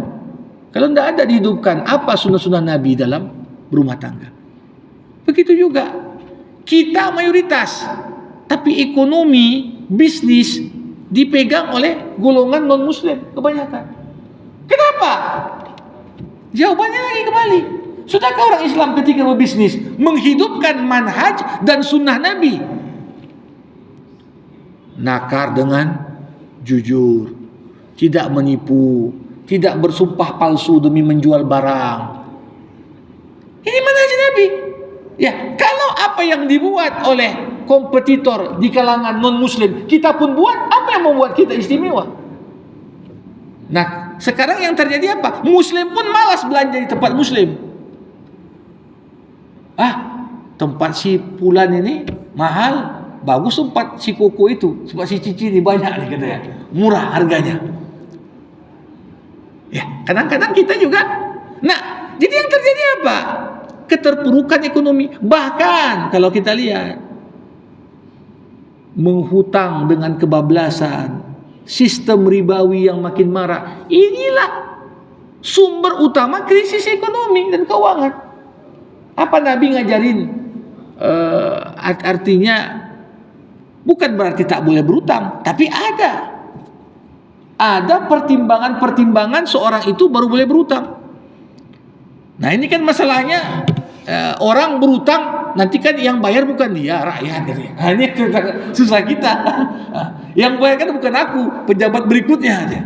Kalau enggak ada dihidupkan, apa sunnah-sunnah Nabi dalam rumah tangga? Begitu juga kita mayoritas, tapi ekonomi, bisnis dipegang oleh golongan non-muslim kebanyakan. Kenapa? Jawabannya lagi kembali. Sudahkah orang Islam ketika berbisnis menghidupkan manhaj dan sunnah Nabi? Nakar dengan jujur, tidak menipu, tidak bersumpah palsu demi menjual barang. Ini manhaj Nabi. Ya, kalau apa yang dibuat oleh kompetitor di kalangan non-muslim kita pun buat, apa yang membuat kita istimewa? Nah, sekarang yang terjadi apa? Muslim pun malas belanja di tempat muslim. Tempat si Fulan ini mahal, bagus tempat si Koko itu, sebab si Cici ini banyak nih katanya, murah harganya. Ya, kadang-kadang kita juga. Nah, jadi yang terjadi apa? Keterpurukan ekonomi. Bahkan kalau kita lihat menghutang dengan kebablasan, sistem ribawi yang makin marak, inilah sumber utama krisis ekonomi dan keuangan. Apa Nabi ngajarin? Artinya bukan berarti tak boleh berutang, tapi ada pertimbangan-pertimbangan seorang itu baru boleh berutang. Nah, ini kan masalahnya, orang berutang nanti kan yang bayar bukan dia, rakyat. Nah, ini susah kita. Yang bayar kan bukan aku, pejabat berikutnya aja.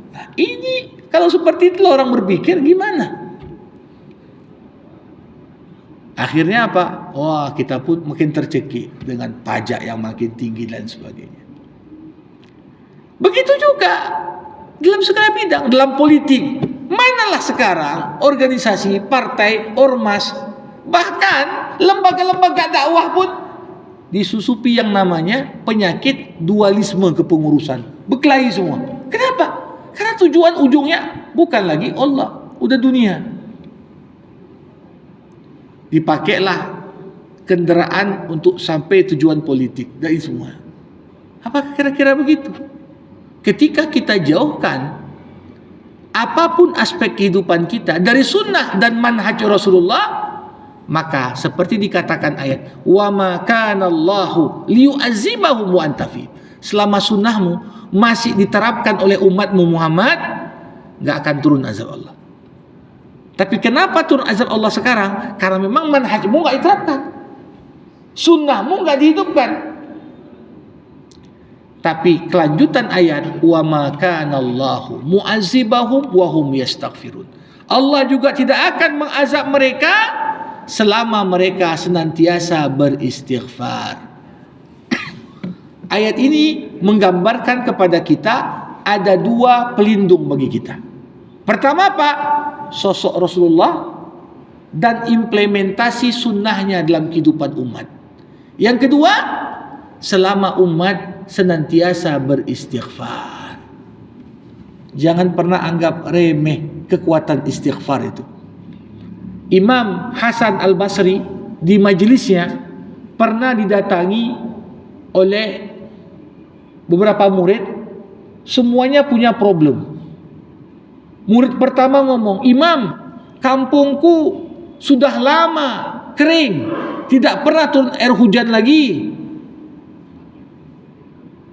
Nah, ini kalau seperti itu orang berpikir gimana? Akhirnya apa? Wah, kita pun makin tercekik dengan pajak yang makin tinggi dan sebagainya. Begitu juga dalam segala bidang, dalam politik. Manalah sekarang organisasi, partai, ormas, bahkan lembaga-lembaga dakwah pun disusupi yang namanya penyakit dualisme kepengurusan. Berkelahi semua. Kenapa? Karena tujuan ujungnya bukan lagi Allah, udah dunia. Dipakailah kendaraan untuk sampai tujuan politik dari semua. Apakah kira-kira begitu? Ketika kita jauhkan apapun aspek kehidupan kita dari sunnah dan manhaj Rasulullah, maka seperti dikatakan ayat, wa ma kana Allahu liyu'azzibahum wa anta fi. Selama sunnahmu masih diterapkan oleh umatmu Muhammad, enggak akan turun azab Allah. Tapi kenapa turun azab Allah sekarang? Karena memang manhajmu enggak diterapkan, sunnahmu enggak dihidupkan. Tapi kelanjutan ayat, wa ma kana Allahu mu'azzibahum wa hum yastaghfirun. Allah juga tidak akan mengazab mereka selama mereka senantiasa beristighfar. Ayat ini menggambarkan kepada kita ada dua pelindung bagi kita. Pertama apa? Sosok Rasulullah dan implementasi sunnahnya dalam kehidupan umat. Yang kedua, selama umat senantiasa beristighfar. Jangan pernah anggap remeh kekuatan istighfar itu. Imam Hasan Al-Basri di majelisnya pernah didatangi oleh beberapa murid, semuanya punya problem. Murid pertama ngomong, "Imam, kampungku sudah lama kering, tidak pernah turun air hujan lagi."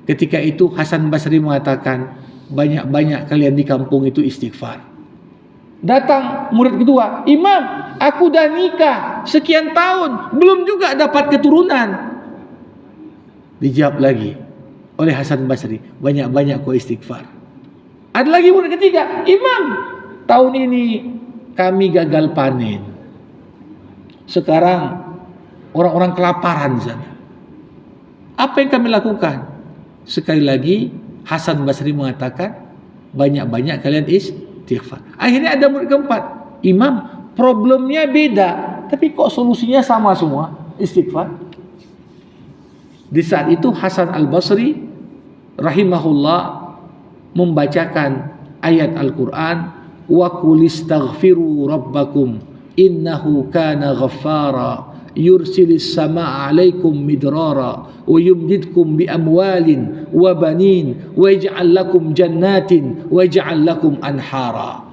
Ketika itu Hasan Basri mengatakan, banyak-banyak kalian di kampung itu istighfar. Datang murid kedua, "Imam, aku dah nikah sekian tahun, belum juga dapat keturunan." Dijawab lagi oleh Hasan Basri, banyak-banyak kau istighfar. Ada lagi murid ketiga, "Imam, tahun ini kami gagal panen. Sekarang orang-orang kelaparan di sana. Apa yang kami lakukan?" Sekali lagi Hasan Basri mengatakan, banyak-banyak kalian istighfar. Akhirnya ada murid keempat, "Imam, problemnya beda, tapi kok solusinya sama semua, istighfar." Di saat itu Hasan Al-Basri rahimahullah membacakan ayat Al-Quran, wa qul istaghfiru rabbakum innahu kana ghaffara yursilis samaa 'alaikum midrara wa yumdidkum bi amwalin wa banin wa yaj'al lakum jannatin wa yaj'al lakum anhara.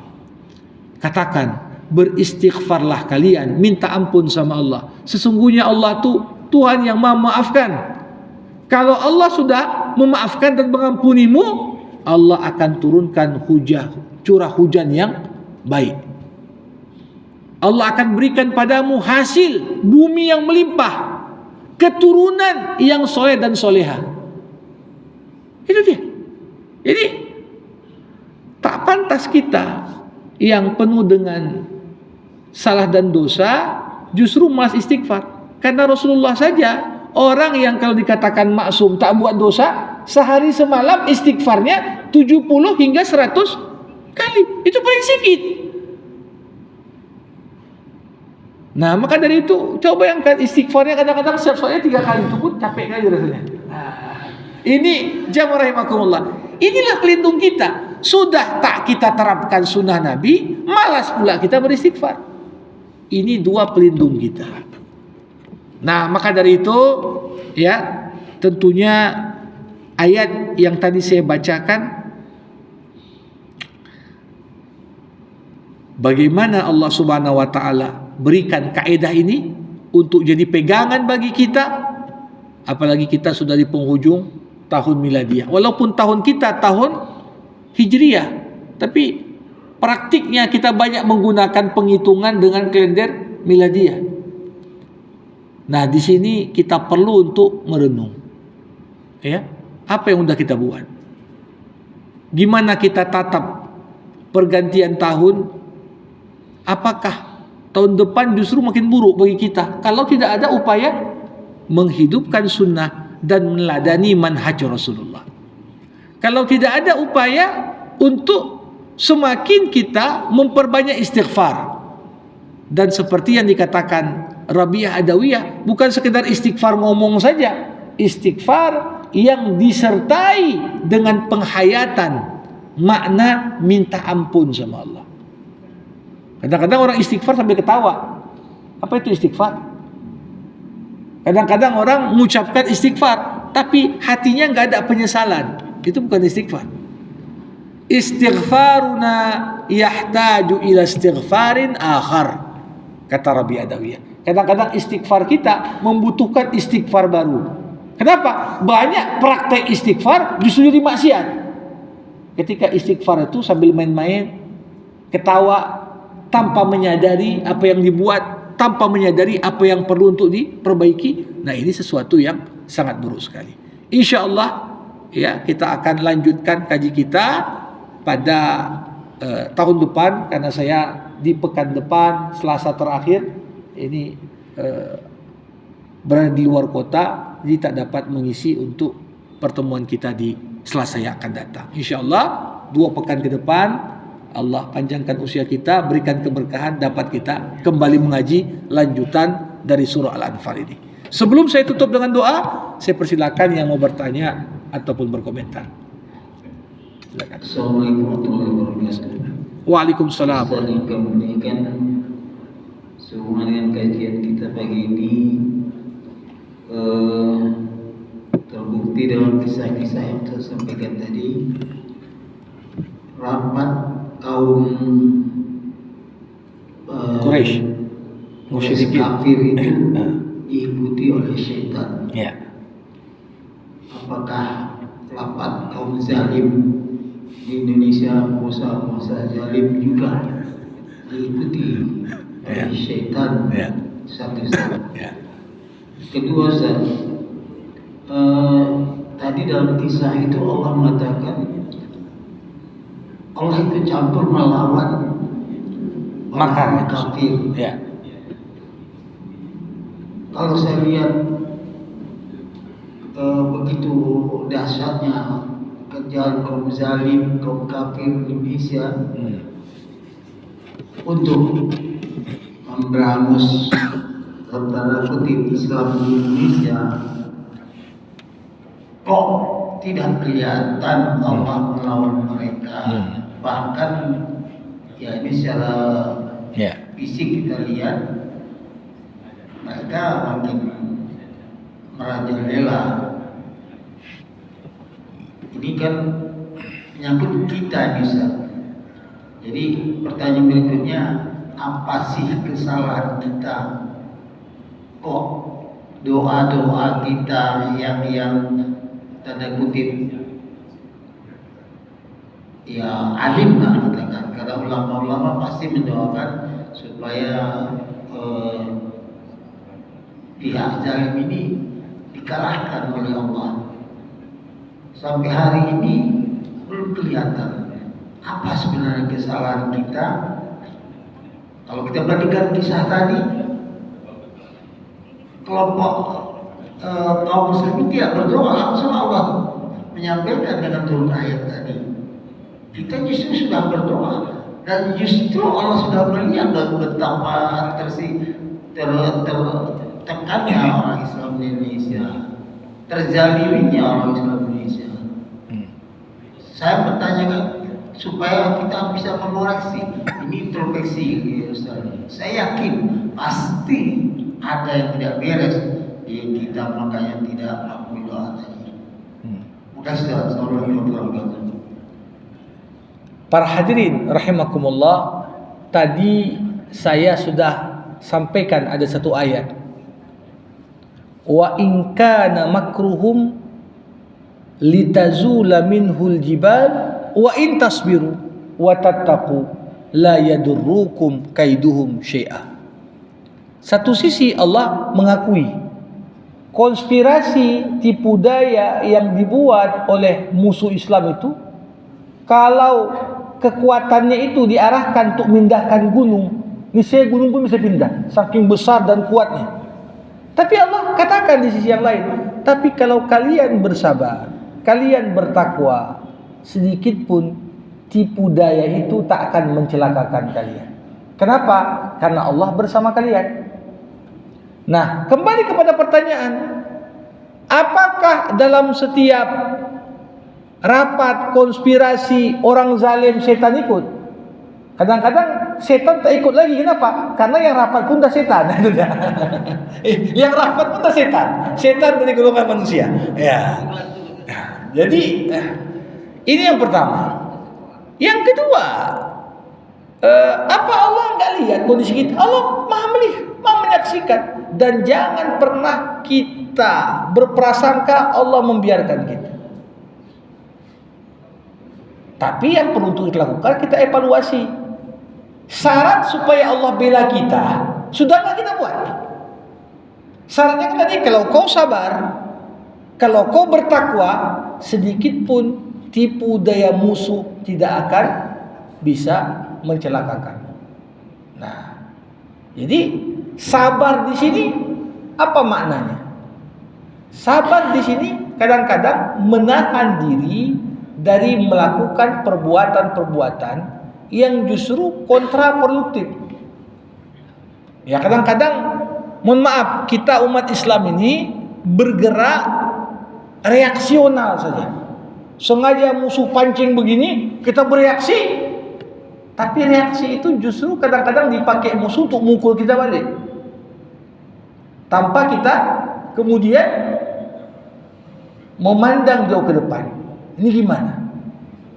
Katakan, beristighfarlah kalian, minta ampun sama Allah. Sesungguhnya Allah itu Tuhan yang Maha memaafkan. Kalau Allah sudah memaafkan dan mengampunimu, Allah akan turunkan curah hujan yang baik. Allah akan berikan padamu hasil bumi yang melimpah, keturunan yang soleh dan soleha. Itu dia. Jadi tak pantas kita yang penuh dengan salah dan dosa justru malas istighfar. Karena Rasulullah saja orang yang kalau dikatakan maksum tak buat dosa, sehari semalam istighfarnya 70 hingga 100 kali. Itu paling sedikit. Nah, maka dari itu coba bayangkan istighfarnya kadang-kadang soalnya 3 kali itu pun capek kali rasanya. Ini jamaah rahimakumullah. Inilah pelindung kita. Sudah tak kita terapkan sunnah Nabi, malas pula kita beristighfar. Ini dua pelindung kita. Nah, maka dari itu ya, tentunya ayat yang tadi saya bacakan, bagaimana Allah Subhanahu wa taala berikan kaedah ini untuk jadi pegangan bagi kita, apalagi kita sudah di penghujung tahun miladiah. Walaupun tahun kita tahun hijriah, tapi praktiknya kita banyak menggunakan penghitungan dengan kalender miladiah. Nah, di sini kita perlu untuk merenung. Ya, apa yang sudah kita buat? Gimana kita tatap pergantian tahun? Apakah tahun depan justru makin buruk bagi kita kalau tidak ada upaya menghidupkan sunnah dan meneladani manhaj Rasulullah? Kalau tidak ada upaya untuk semakin kita memperbanyak istighfar, dan seperti yang dikatakan Rabi'ah Adawiyah, bukan sekedar istighfar ngomong saja, istighfar yang disertai dengan penghayatan makna minta ampun sama Allah. Kadang-kadang orang istighfar sambil ketawa. Apa itu istighfar? Kadang-kadang orang mengucapkan istighfar, tapi hatinya nggak ada penyesalan. Itu bukan istighfar. Istighfaruna yahtaju ila istighfarin akhar, kata Rabi Adawiyah. Kadang-kadang istighfar kita membutuhkan istighfar baru. Kenapa? Banyak praktek istighfar justru jadi maksiat. Ketika istighfar itu sambil main-main, ketawa, tanpa menyadari apa yang dibuat, tanpa menyadari apa yang perlu untuk diperbaiki. Nah, ini sesuatu yang sangat buruk sekali. Insya Allah ya, kita akan lanjutkan kaji kita pada tahun depan, karena saya di pekan depan Selasa terakhir ini berada di luar kota, jadi tak dapat mengisi untuk pertemuan kita di Selasa yang akan datang. Insya Allah 2 pekan ke depan Allah panjangkan usia kita, berikan keberkahan, dapat kita kembali mengaji lanjutan dari surah Al-Anfal ini. Sebelum saya tutup dengan doa, saya persilakan yang mau bertanya ataupun berkomentar. Silakan. Assalamualaikum warahmatullahi wabarakatuh. Waalaikumsalam. Saya kemudian sehubungan dengan kajian kita pagi ini, terbukti dalam kisah-kisah yang saya sampaikan tadi, rapat kaum Quraisy, musyrikin kafir itu diikuti oleh syaitan. ya. Apakah rapat kaum zalim di Indonesia, pengusaha zalim juga diikuti oleh syaitan? Ya. Satu. Ya. Kedua, tadi dalam kisah itu Allah mengatakan Allah itu campur melawan orang kafir. Ya. Kalau saya lihat begitu dahsyatnya kerjaan kaum zalim, kaum kafir Indonesia untuk memberangus tanda kutip Islam di Indonesia, kok tidak kelihatan Allah melawan mereka. Bahkan ya ini secara fisik kita lihat mereka makin merajalela. Ini kan menyangkut kita bisa. Jadi pertanyaan berikutnya, apa sih kesalahan kita? Kok doa-doa kita yang tanda kutip ya alim lah katakan, karena ulama-ulama pasti mendoakan supaya pihak zalim ini dikalahkan oleh Allah. Sampai hari ini belum kelihatan apa sebenarnya kesalahan kita. Kalau kita bandingkan kisah tadi, kelompok kaum muslimin tidak berdoa, langsung Allah menyampaikan dengan turun ayat tadi. Kita justru sudah berdoa, dan justru Allah sudah melihat betapa tertekannya orang Islam di Indonesia, terzaliminya orang Islam di Indonesia. Saya bertanya supaya kita bisa mengoreksi, ini introspeksi ya Ustaz. Saya yakin pasti ada yang tidak beres di kita, makanya tidak mampu doa tadi. Para hadirin rahimakumullah, tadi saya sudah sampaikan ada satu ayat, wa in kana makruhum litazula minhul jibal wa in tasbiru wa tattaqu la yadurrukum kaiduhum syai'a. Satu sisi Allah mengakui konspirasi tipu daya yang dibuat oleh musuh Islam itu, kalau kekuatannya itu diarahkan untuk memindahkan gunung, niscaya gunung pun bisa pindah, saking besar dan kuatnya. Tapi Allah katakan di sisi yang lain, tapi kalau kalian bersabar, kalian bertakwa, sedikit pun tipu daya itu tak akan mencelakakan kalian. Kenapa? Karena Allah bersama kalian. Nah, kembali kepada pertanyaan, apakah dalam setiap rapat konspirasi orang zalim setan ikut? Kadang-kadang setan tak ikut lagi. Kenapa? Karena yang rapat pun dah setan. Itu dia. Yang rapat pun dah setan. Setan dari golongan manusia. Ya. Jadi ini yang pertama. Yang kedua, apa Allah enggak lihat kondisi kita? Allah Maha melihat, Maha menyaksikan. Dan jangan pernah kita berprasangka Allah membiarkan kita. Tapi yang perlu untuk kita lakukan, kita evaluasi. Syarat supaya Allah bela kita, sudahkah kita buat? Syaratnya kan tadi, kalau kau sabar, kalau kau bertakwa, sedikit pun tipu daya musuh tidak akan bisa mencelakakan. Nah, jadi sabar di sini apa maknanya? Sabar di sini kadang-kadang menahan diri dari melakukan perbuatan-perbuatan yang justru kontraproduktif. Ya, kadang-kadang mohon maaf, kita umat Islam ini bergerak reaksional saja. Sengaja musuh pancing begini, kita bereaksi. Tapi reaksi itu justru kadang-kadang dipakai musuh untuk mukul kita balik. Tanpa kita kemudian memandang jauh ke depan. Ini gimana?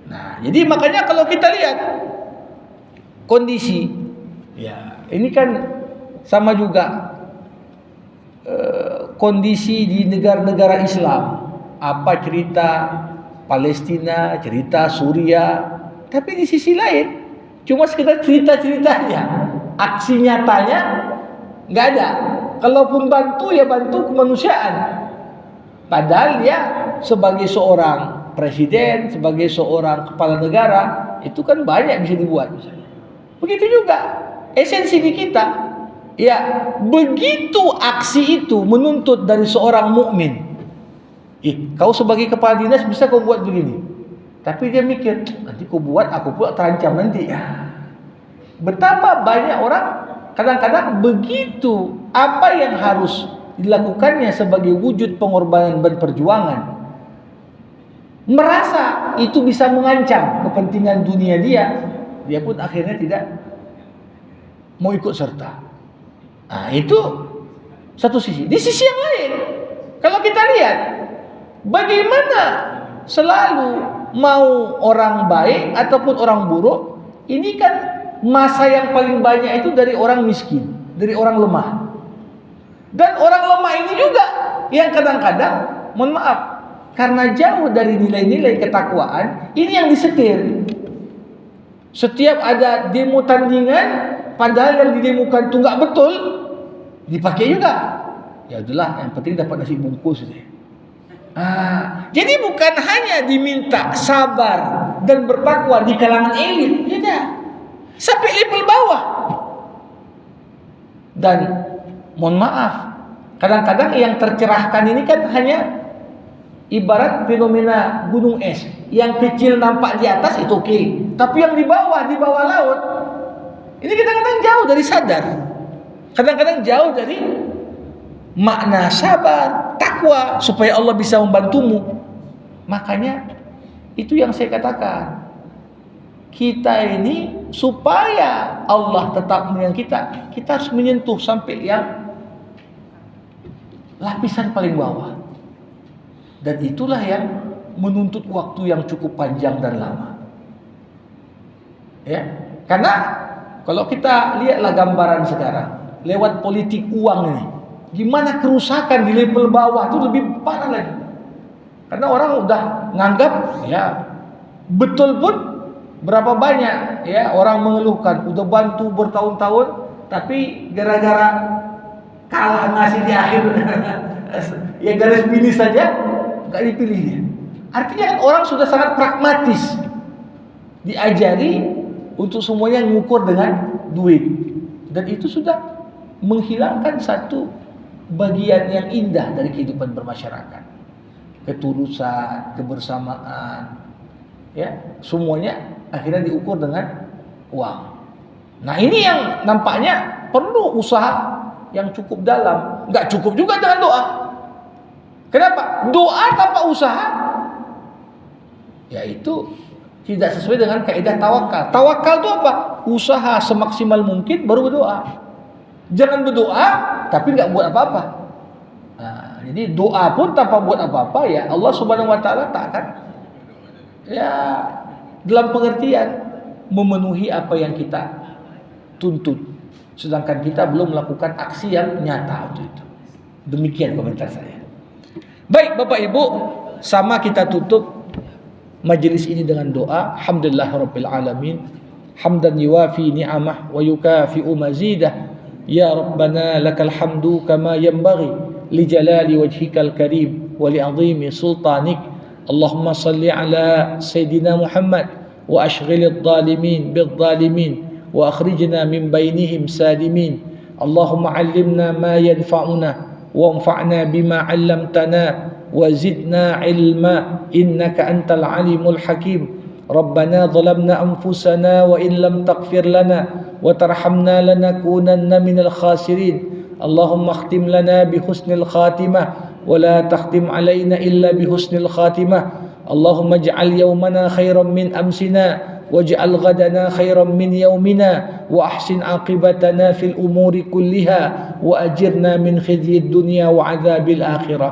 Nah, jadi makanya kalau kita lihat kondisi, ya ini kan sama juga kondisi di negara-negara Islam. Apa cerita Palestina, cerita Suriah, tapi di sisi lain cuma sekedar cerita-ceritanya, aksi nyatanya nggak ada. Kalaupun bantu ya bantu kemanusiaan. Padahal dia sebagai seorang presiden, sebagai seorang kepala negara, itu kan banyak bisa dibuat misalnya. Begitu juga esensi di kita. Ya, begitu aksi itu menuntut dari seorang mukmin. Kau sebagai kepala dinas bisa kau buat begini. Tapi dia mikir, nanti kau buat aku pula terancam nanti. Ya. Betapa banyak orang kadang-kadang begitu apa yang harus dilakukannya sebagai wujud pengorbanan dan perjuangan, merasa itu bisa mengancam kepentingan dunia dia pun akhirnya tidak mau ikut serta. Nah, itu satu sisi. Di sisi yang lain, kalau kita lihat bagaimana selalu mau orang baik ataupun orang buruk, ini kan masa yang paling banyak itu dari orang miskin, dari orang lemah. Dan orang lemah ini juga yang kadang-kadang, mohon maaf, karena jauh dari nilai-nilai ketakwaan, ini yang disetir. Setiap ada demo tandingan, padahal yang didemokan itu enggak betul, dipakai juga. Ya udahlah, yang penting dapat nasi bungkus deh. Jadi bukan hanya diminta sabar dan bertakwa di kalangan elit, tidak. Sampai level bawah. Dan mohon maaf, kadang-kadang yang tercerahkan ini kan hanya ibarat fenomena gunung es. Yang kecil nampak di atas itu oke. Tapi yang di bawah laut, ini kadang-kadang jauh dari sadar. Kadang-kadang jauh dari makna sabar, takwa, supaya Allah bisa membantumu. Makanya itu yang saya katakan, kita ini supaya Allah tetap menyayangi kita harus menyentuh sampai yang lapisan paling bawah. Dan itulah yang menuntut waktu yang cukup panjang dan lama. Ya, karena kalau kita lihatlah gambaran sekarang lewat politik uang ini, gimana kerusakan di level bawah itu lebih parah lagi. Karena orang udah nganggap ya betul pun berapa banyak ya orang mengeluhkan udah bantu bertahun-tahun tapi gara-gara kalah ngasih di akhir ya garis pilih saja nggak dipilih dia. Artinya kan orang sudah sangat pragmatis, diajari untuk semuanya mengukur dengan duit, dan itu sudah menghilangkan satu bagian yang indah dari kehidupan bermasyarakat. Ketulusan, kebersamaan, ya semuanya akhirnya diukur dengan uang. Nah ini yang nampaknya perlu usaha yang cukup dalam. Nggak cukup juga dengan doa. Kenapa? Doa tanpa usaha, yaitu Tidak sesuai dengan kaidah tawakal. Tawakal itu apa? Usaha semaksimal mungkin baru berdoa. Jangan berdoa tapi nggak buat apa-apa. Nah, jadi doa pun tanpa buat apa-apa ya Allah Subhanahu wa taala tak akan ya dalam pengertian memenuhi apa yang kita tuntut. Sedangkan kita belum melakukan aksi yang nyata untuk itu. Demikian komentar saya. Baik Bapak Ibu, sama kita tutup majelis ini dengan doa. Alhamdulillahirabbil alamin. Hamdan yuwafi ni'amah wa yukafi'u mazidah. Ya Rabbana lakal hamdu kama yanbaghi li jalali wajhikal karim wa li 'azimi sultanik. Allahumma salli ala sayyidina Muhammad wa ashghilidh dhalimin bidh-dhalimin wa akhrijna min bainihim salimin. Allahumma 'allimna ma yanfa'una وانفعنا بما علمتنا وزدنا علما إنك أنت العليم الحكيم ربنا ظلمنا أنفسنا وإن لم تغفر لنا وترحمنا لنكونن من الخاسرين اللهم اختم لنا بحسن الخاتمة ولا تختم علينا إلا بحسن الخاتمة اللهم اجعل يومنا خيرا من أمسنا واجعل غدنا خيرا من يومنا وأحسن عاقبتنا في الأمور كلها وأجرنا من خزي الدنيا وعذاب الآخرة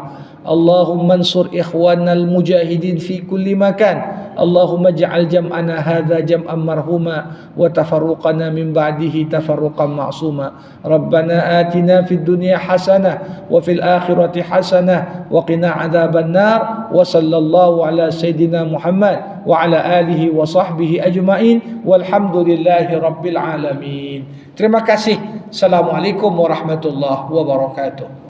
اللهم انصر إخواننا المجاهدين في كل مكان اللهم اجعل جمعنا هذا جمعا مرحوما وتفرقنا من بعده تفرقا معصوما ربنا آتنا في الدنيا حسنة وفي الآخرة حسنة وقنا عذاب النار وصلى الله على سيدنا محمد وعلى آله وصحبه أجمعين والحمد لله رب العالمين. Terima kasih. Assalamualaikum warahmatullahi wabarakatuh.